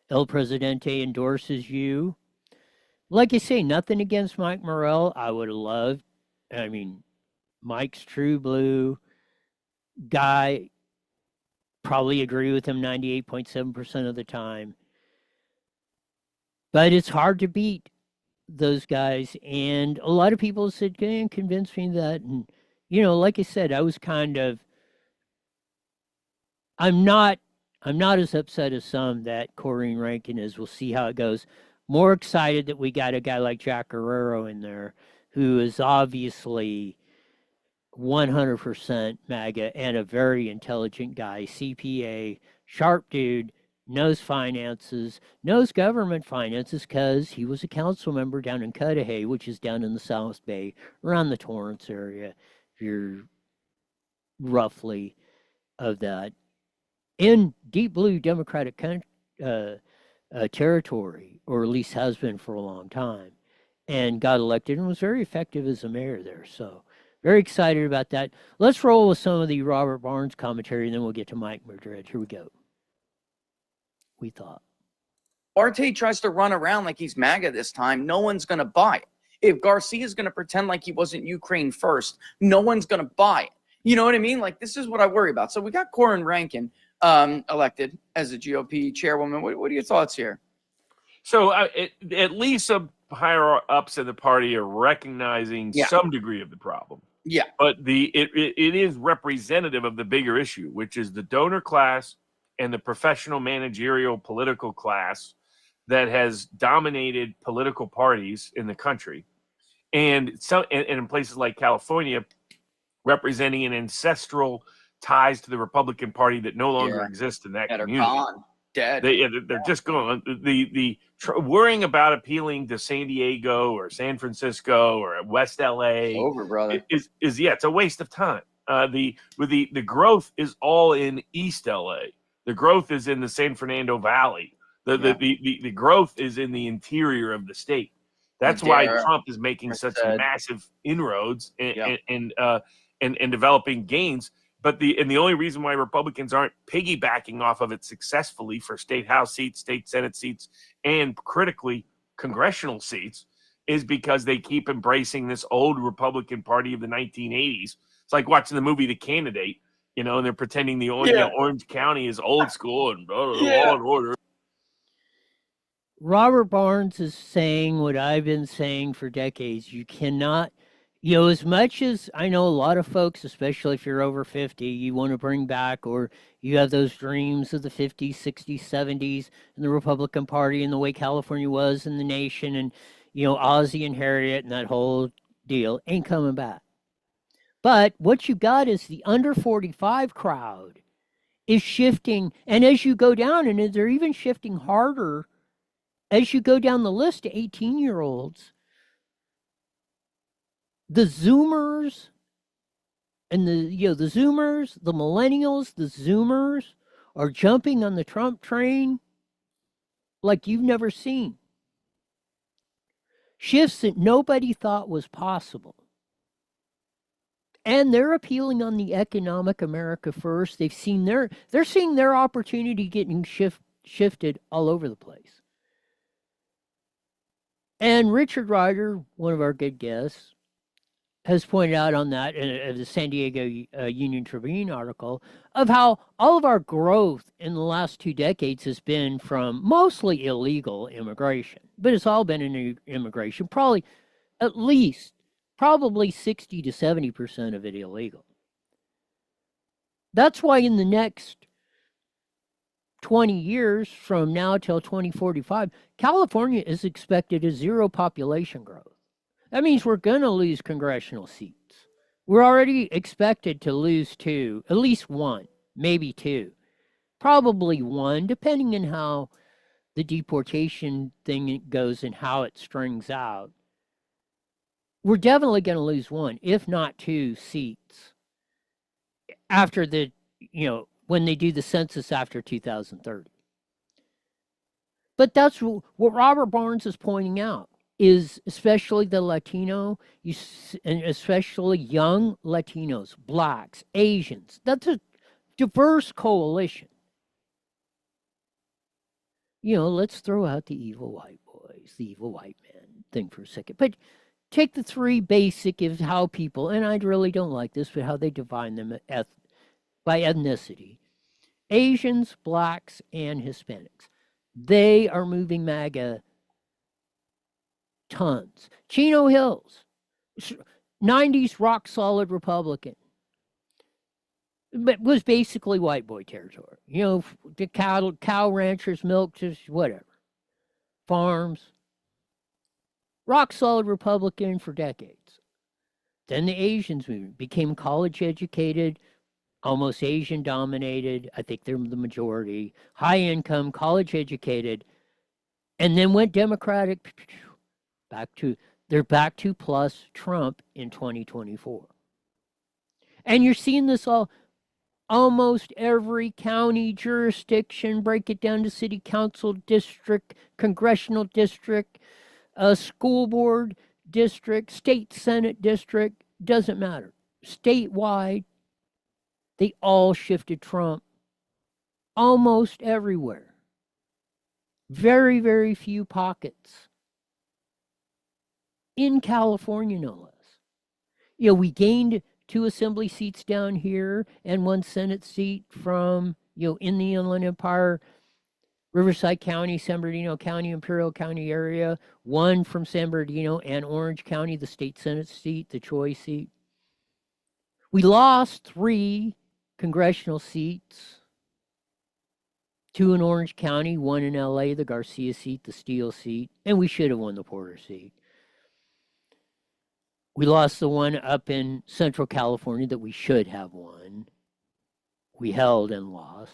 El Presidente, endorses you. Like I say, nothing against Mike Morrell. I would have loved, I mean, Mike's true blue guy. Probably agree with him 98.7% of the time. But it's hard to beat those guys. And a lot of people said, "Can convince me that." And, you know, like I said, I was kind of, I'm not as upset as some that Corrine Rankin is. We'll see how it goes. More excited that we got a guy like Jack Guerrero in there, who is obviously 100% MAGA and a very intelligent guy, CPA, sharp dude, knows finances, knows government finances because he was a council member down in Cudahy, which is down in the South Bay, around the Torrance area, if you're roughly of that. In deep blue Democratic territory, or at least has been for a long time, and got elected and was very effective as a mayor there. So Very excited about that. Let's roll with some of the Robert Barnes commentary, and then we'll get to Mike Madrid. Here we go. We thought. Arte tries to run around like he's MAGA this time. No one's going to buy it. If Garcia is going to pretend like he wasn't Ukraine first, no one's going to buy it. You know what I mean? Like, this is what I worry about. So we got Corin Rankin elected as a GOP chairwoman. What are your thoughts here? So at least some higher ups in the party are recognizing some degree of the problem. Yeah. But it is representative of the bigger issue, which is the donor class and the professional managerial political class that has dominated political parties in the country. And in places like California, representing an ancestral ties to the Republican Party that no longer exist in that community. Are gone, dead. They're just gone. Worrying about appealing to San Diego or San Francisco or West LA over, brother. Is it's a waste of time. The growth is all in East LA. The growth is in the San Fernando Valley. The growth is in the interior of the state. That's why Trump is making such massive inroads and developing gains. But the only reason why Republicans aren't piggybacking off of it successfully for state House seats, state Senate seats, and critically congressional seats is because they keep embracing this old Republican Party of the 1980s. It's like watching the movie The Candidate, and they're pretending the Orange County is old school and law and order. Robert Barnes is saying what I've been saying for decades. You cannot, as much as I know a lot of folks, especially if you're over 50, you want to bring back, or you have those dreams of the 50s, 60s, 70s, and the Republican Party and the way California was in the nation, and, Ozzie and Harriet and that whole deal ain't coming back. But what you got is the under 45 crowd is shifting, and as you go down, and they're even shifting harder as you go down the list to 18-year-olds, the Zoomers and the Zoomers, the millennials, the Zoomers are jumping on the Trump train like you've never seen. Shifts that nobody thought was possible. And they're appealing on the economic America first. They're seeing their opportunity getting shifted all over the place. And Richard Ryder, one of our good guests, has pointed out on that in the San Diego Union Tribune article of how all of our growth in the last 2 decades has been from mostly illegal immigration, but it's all been in immigration, probably 60 to 70% of it illegal. That's why in the next 20 years from now till 2045, California is expected a zero population growth. That means we're going to lose congressional seats. We're already expected to lose 2, at least 1, maybe 2, probably 1, depending on how the deportation thing goes and how it strings out. We're definitely going to lose 1, if not 2 seats after when they do the census after 2030. But that's what Robert Barnes is pointing out, is especially the Latino, and especially young Latinos, blacks, Asians. That's a diverse coalition. Let's throw out the evil white boys, the evil white men thing for a second. But take the 3 basic of how people, and I really don't like this, but how they define them by ethnicity. Asians, blacks, and Hispanics. They are moving MAGA tons. Chino Hills, 90s rock solid Republican, but was basically white boy territory. The cow ranchers, milk, just whatever. Farms. Rock solid Republican for decades. Then the Asians movement became college educated, almost Asian dominated. I think they're the majority. High income, college educated, and then went Democratic. They're back to plus Trump in 2024. And you're seeing this almost every county jurisdiction, break it down to city council district, congressional district, school board district, state senate district, doesn't matter. statewide, they all shifted Trump almost everywhere. Very, very few pockets. In California, no less. You know, we gained 2 assembly seats down here and 1 Senate seat from, you know, in the Inland Empire, Riverside County, San Bernardino County, Imperial County area, 1 from San Bernardino and Orange County, the state Senate seat, the Troy seat. We lost 3 congressional seats, 2 in Orange County, 1 in LA, the Garcia seat, the Steele seat, and we should have won the Porter seat. We lost the one up in Central California that we should have won. We held and lost.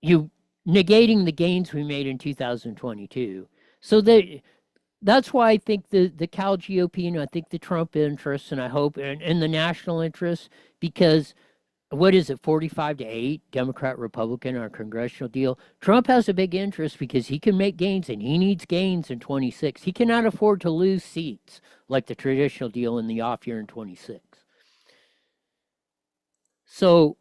You negating the gains we made in 2022. So that's why I think the Cal GOP and I think the Trump interests, and I hope, and the national interests, because what is it, 45-8, Democrat, Republican, our congressional deal? Trump has a big interest because he can make gains, and he needs gains in 26. He cannot afford to lose seats like the traditional deal in the off year in 26. So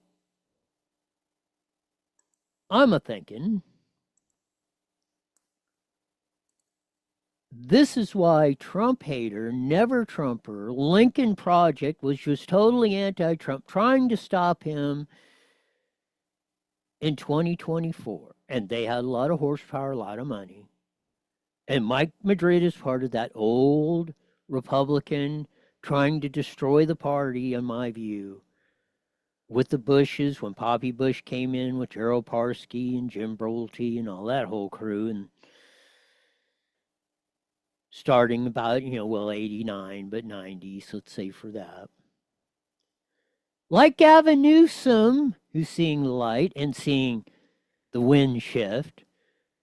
I'm a-thinking this is why Trump hater, never Trumper, Lincoln Project was just totally anti-Trump, trying to stop him in 2024. And they had a lot of horsepower, a lot of money. And Mike Madrid is part of that old Republican trying to destroy the party, in my view, with the Bushes, when Poppy Bush came in with Gerald Parsky and Jim Brolte and all that whole crew, and starting about, 89, but 90s, let's say for that. Like Gavin Newsom, who's seeing the light and seeing the wind shift,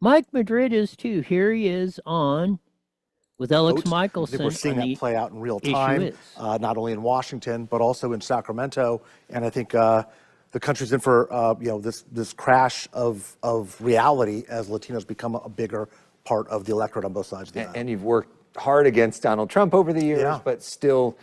Mike Madrid is too. Here he is on with Alex Michelson. We're seeing that play out in real time, not only in Washington, but also in Sacramento. And I think the country's in for, this crash of reality as Latinos become a bigger part of the electorate on both sides of the aisle. And you've worked hard against Donald Trump over the years, but still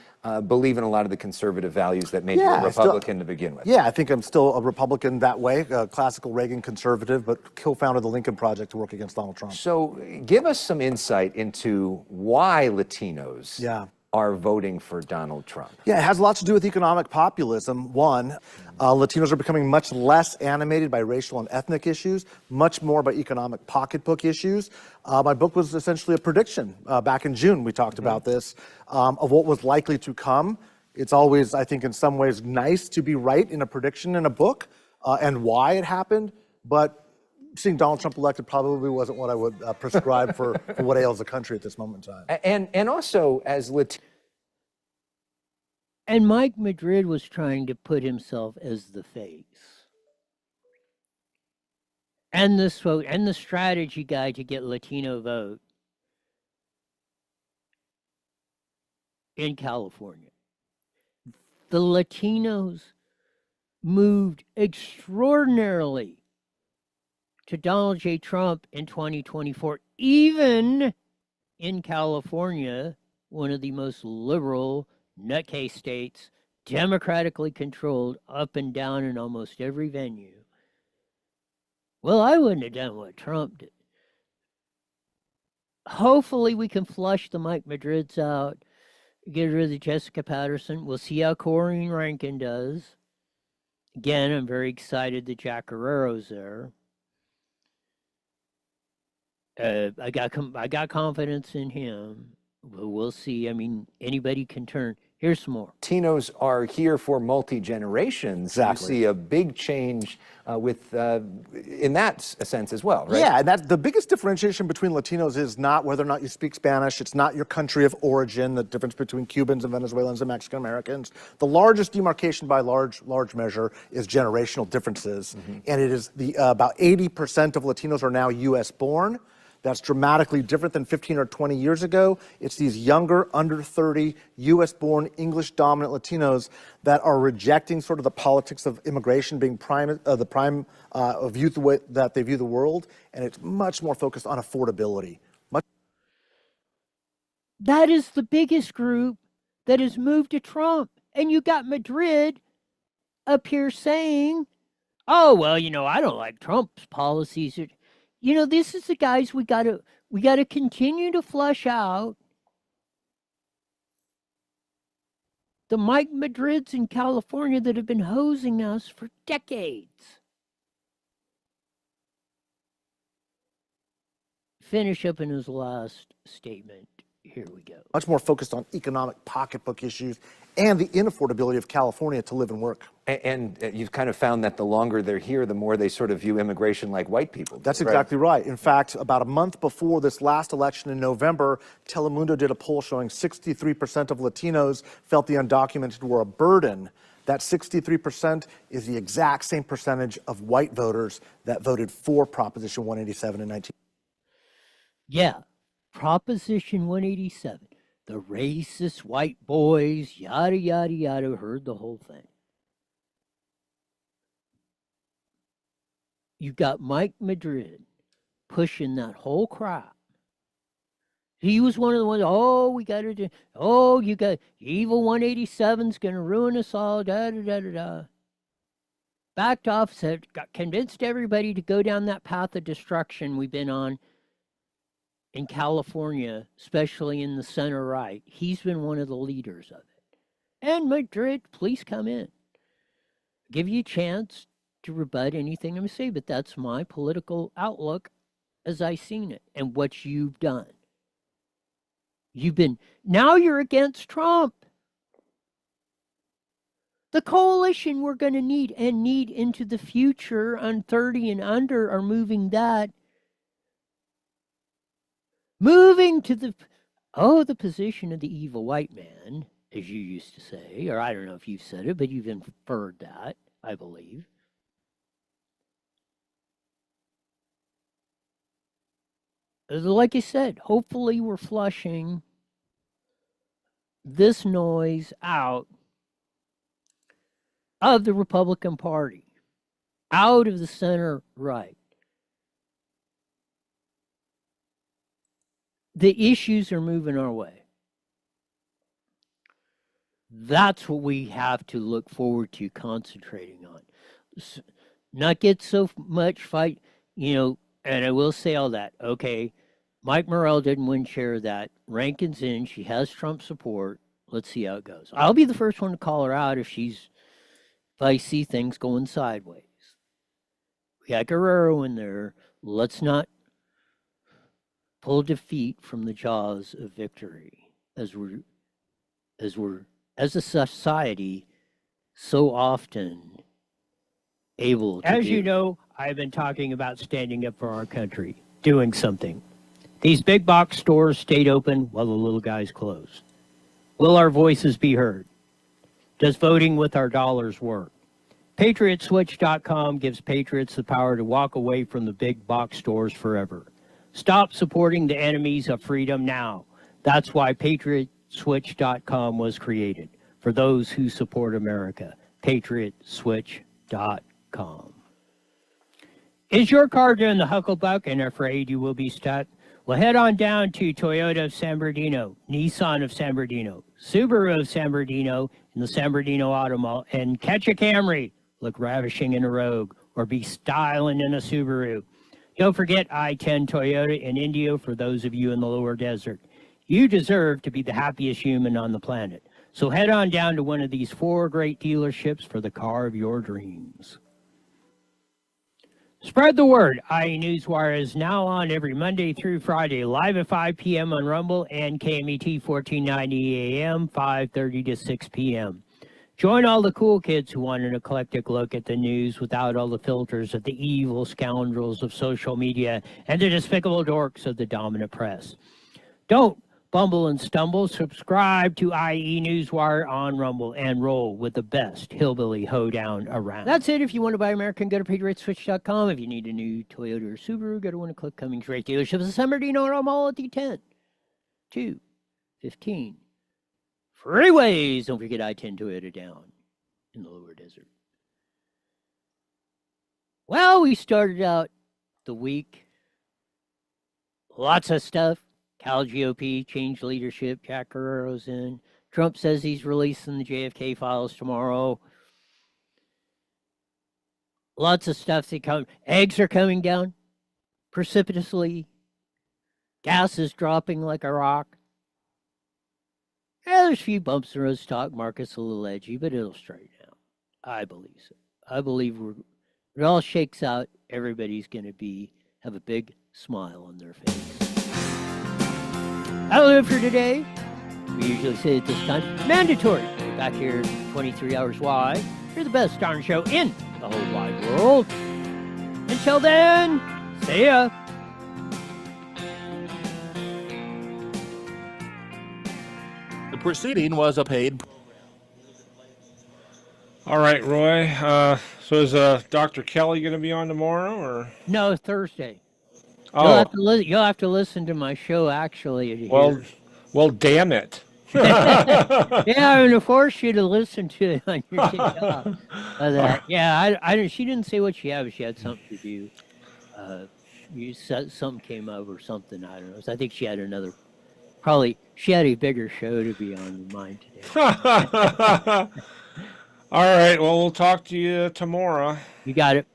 believe in a lot of the conservative values that made you a Republican to begin with. Yeah, I think I'm still a Republican that way, a classical Reagan conservative, but co-founded the Lincoln Project to work against Donald Trump. So give us some insight into why Latinos are voting for Donald Trump. Yeah, it has lots to do with economic populism. One, Latinos are becoming much less animated by racial and ethnic issues, much more by economic pocketbook issues. My book was essentially a prediction. Back in June, we talked about this, of what was likely to come. It's always, I think, in some ways nice to be right in a prediction in a book and why it happened. But seeing Donald Trump elected probably wasn't what I would prescribe for what ails the country at this moment in time. And also, as And Mike Madrid was trying to put himself as the face. And the strategy guy to get Latino vote in California. The Latinos moved extraordinarily to Donald J. Trump in 2024, even in California, one of the most liberal nutcase states, democratically controlled up and down in almost every venue. Well, I wouldn't have done what Trump did. Hopefully we can flush the Mike Madrids out, get rid of the Jessica Patterson. We'll see how Corinne Rankin does. Again, I'm very excited that Jack Guerrero's there. I got confidence in him. But we'll see. I mean, anybody can turn. Here's some more. Latinos are here for multi-generations. Exactly. You see a big change in that sense as well, right? Yeah, and that's the biggest differentiation between Latinos is not whether or not you speak Spanish. It's not your country of origin, the difference between Cubans and Venezuelans and Mexican Americans. The largest demarcation by large measure is generational differences. And it is about 80% of Latinos are now U.S. born. That's dramatically different than 15 or 20 years ago. It's these younger, under 30, U.S.-born, English-dominant Latinos that are rejecting sort of the politics of immigration being the prime view the way that they view the world, and it's much more focused on affordability. That is the biggest group that has moved to Trump. And you got Madrid up here saying, oh, well, I don't like Trump's policies. This is the guys we got to continue to flush out. The Mike Madrids in California that have been hosing us for decades. Finish up in his last statement. Here we go. Much more focused on economic pocketbook issues and the inaffordability of California to live and work. And you've kind of found that the longer they're here, the more they sort of view immigration like white people do. That's exactly right. In fact, about a month before this last election in November, Telemundo did a poll showing 63% of Latinos felt the undocumented were a burden. That 63% is the exact same percentage of white voters that voted for Proposition 187 in 19. Yeah, Proposition 187. The racist white boys, yada, yada, yada, heard the whole thing. You got Mike Madrid pushing that whole crap. He was one of the ones, we got to do, you got evil 187's going to ruin us all, da, da, da, da, da. Backed off, convinced everybody to go down that path of destruction we've been on in California, especially in the center right. He's been one of the leaders of it. And Madrid, please come in. Give you a chance to rebut anything I'm saying, but that's my political outlook as I seen it and what you've done. Now you're against Trump. The coalition we're going to need into the future on 30 and under are moving to the position of the evil white man, as you used to say, or I don't know if you've said it, but you've inferred that, I believe. Like I said, hopefully we're flushing this noise out of the Republican Party, out of the center right. The issues are moving our way. That's what we have to look forward to concentrating on. Not get so much fight, and I will say all that. Okay, Mike Morrell didn't win chair of that. Rankin's in. She has Trump support. Let's see how it goes. I'll be the first one to call her out if I see things going sideways. We got Guerrero in there. Let's not pull defeat from the jaws of victory as a society so often able to As do. you know, I've been talking about standing up for our country, doing something. These big box stores stayed open while the little guys closed. Will our voices be heard? Does voting with our dollars work? PatriotSwitch.com gives patriots the power to walk away from the big box stores forever. Stop supporting the enemies of freedom now. That's why PatriotSwitch.com was created, for those who support America. PatriotSwitch.com. Is your car doing the hucklebuck and afraid you will be stuck? Well, head on down to Toyota of San Bernardino, Nissan of San Bernardino, Subaru of San Bernardino, and the San Bernardino Auto Mall, and catch a Camry, look ravishing in a Rogue, or be styling in a Subaru. Don't forget I-10 Toyota in Indio for those of you in the lower desert. You deserve to be the happiest human on the planet. So head on down to one of these 4 great dealerships for the car of your dreams. Spread the word. IE Newswire is now on every Monday through Friday, live at 5 p.m. on Rumble and KMET 1490 AM, 5:30 to 6 p.m. Join all the cool kids who want an eclectic look at the news without all the filters of the evil scoundrels of social media and the despicable dorks of the dominant press. Don't bumble and stumble. Subscribe to IE Newswire on Rumble and roll with the best hillbilly hoedown around. That's it. If you want to buy American, go to PatriotSwitch.com. If you need a new Toyota or Subaru, go to one of Click Cummings Great Dealerships in San Bernardino or Mall at the 10, 2, 15. Freeways. Don't forget I-10 Toyota down in the lower desert. Well, we started out the week. Lots of stuff. Cal GOP changed leadership. Jack Guerrero's in. Trump says he's releasing the JFK files tomorrow. Lots of stuff that come. Eggs are coming down precipitously. Gas is dropping like a rock. Yeah, there's a few bumps in the road. Stock market's a little edgy, but it'll straighten out. I believe so. I believe it all shakes out. Everybody's going to have a big smile on their face. That'll do it for today. We usually say at this time, mandatory. We're back here 23 hours wide. You're the best darn show in the whole wide world. Until then, see ya. The proceeding was a paid. All right, Roy. So is Dr. Kelly going to be on tomorrow, or? No, Thursday. Oh. You'll have to listen to my show, actually. Well, damn it. Yeah, I'm going to force you to listen to it on your day off. Yeah, she didn't say what she had, but she had something to do. You said something came up or something, I don't know. So I think she had she had a bigger show to be on than mine today. All right, well, we'll talk to you tomorrow. You got it.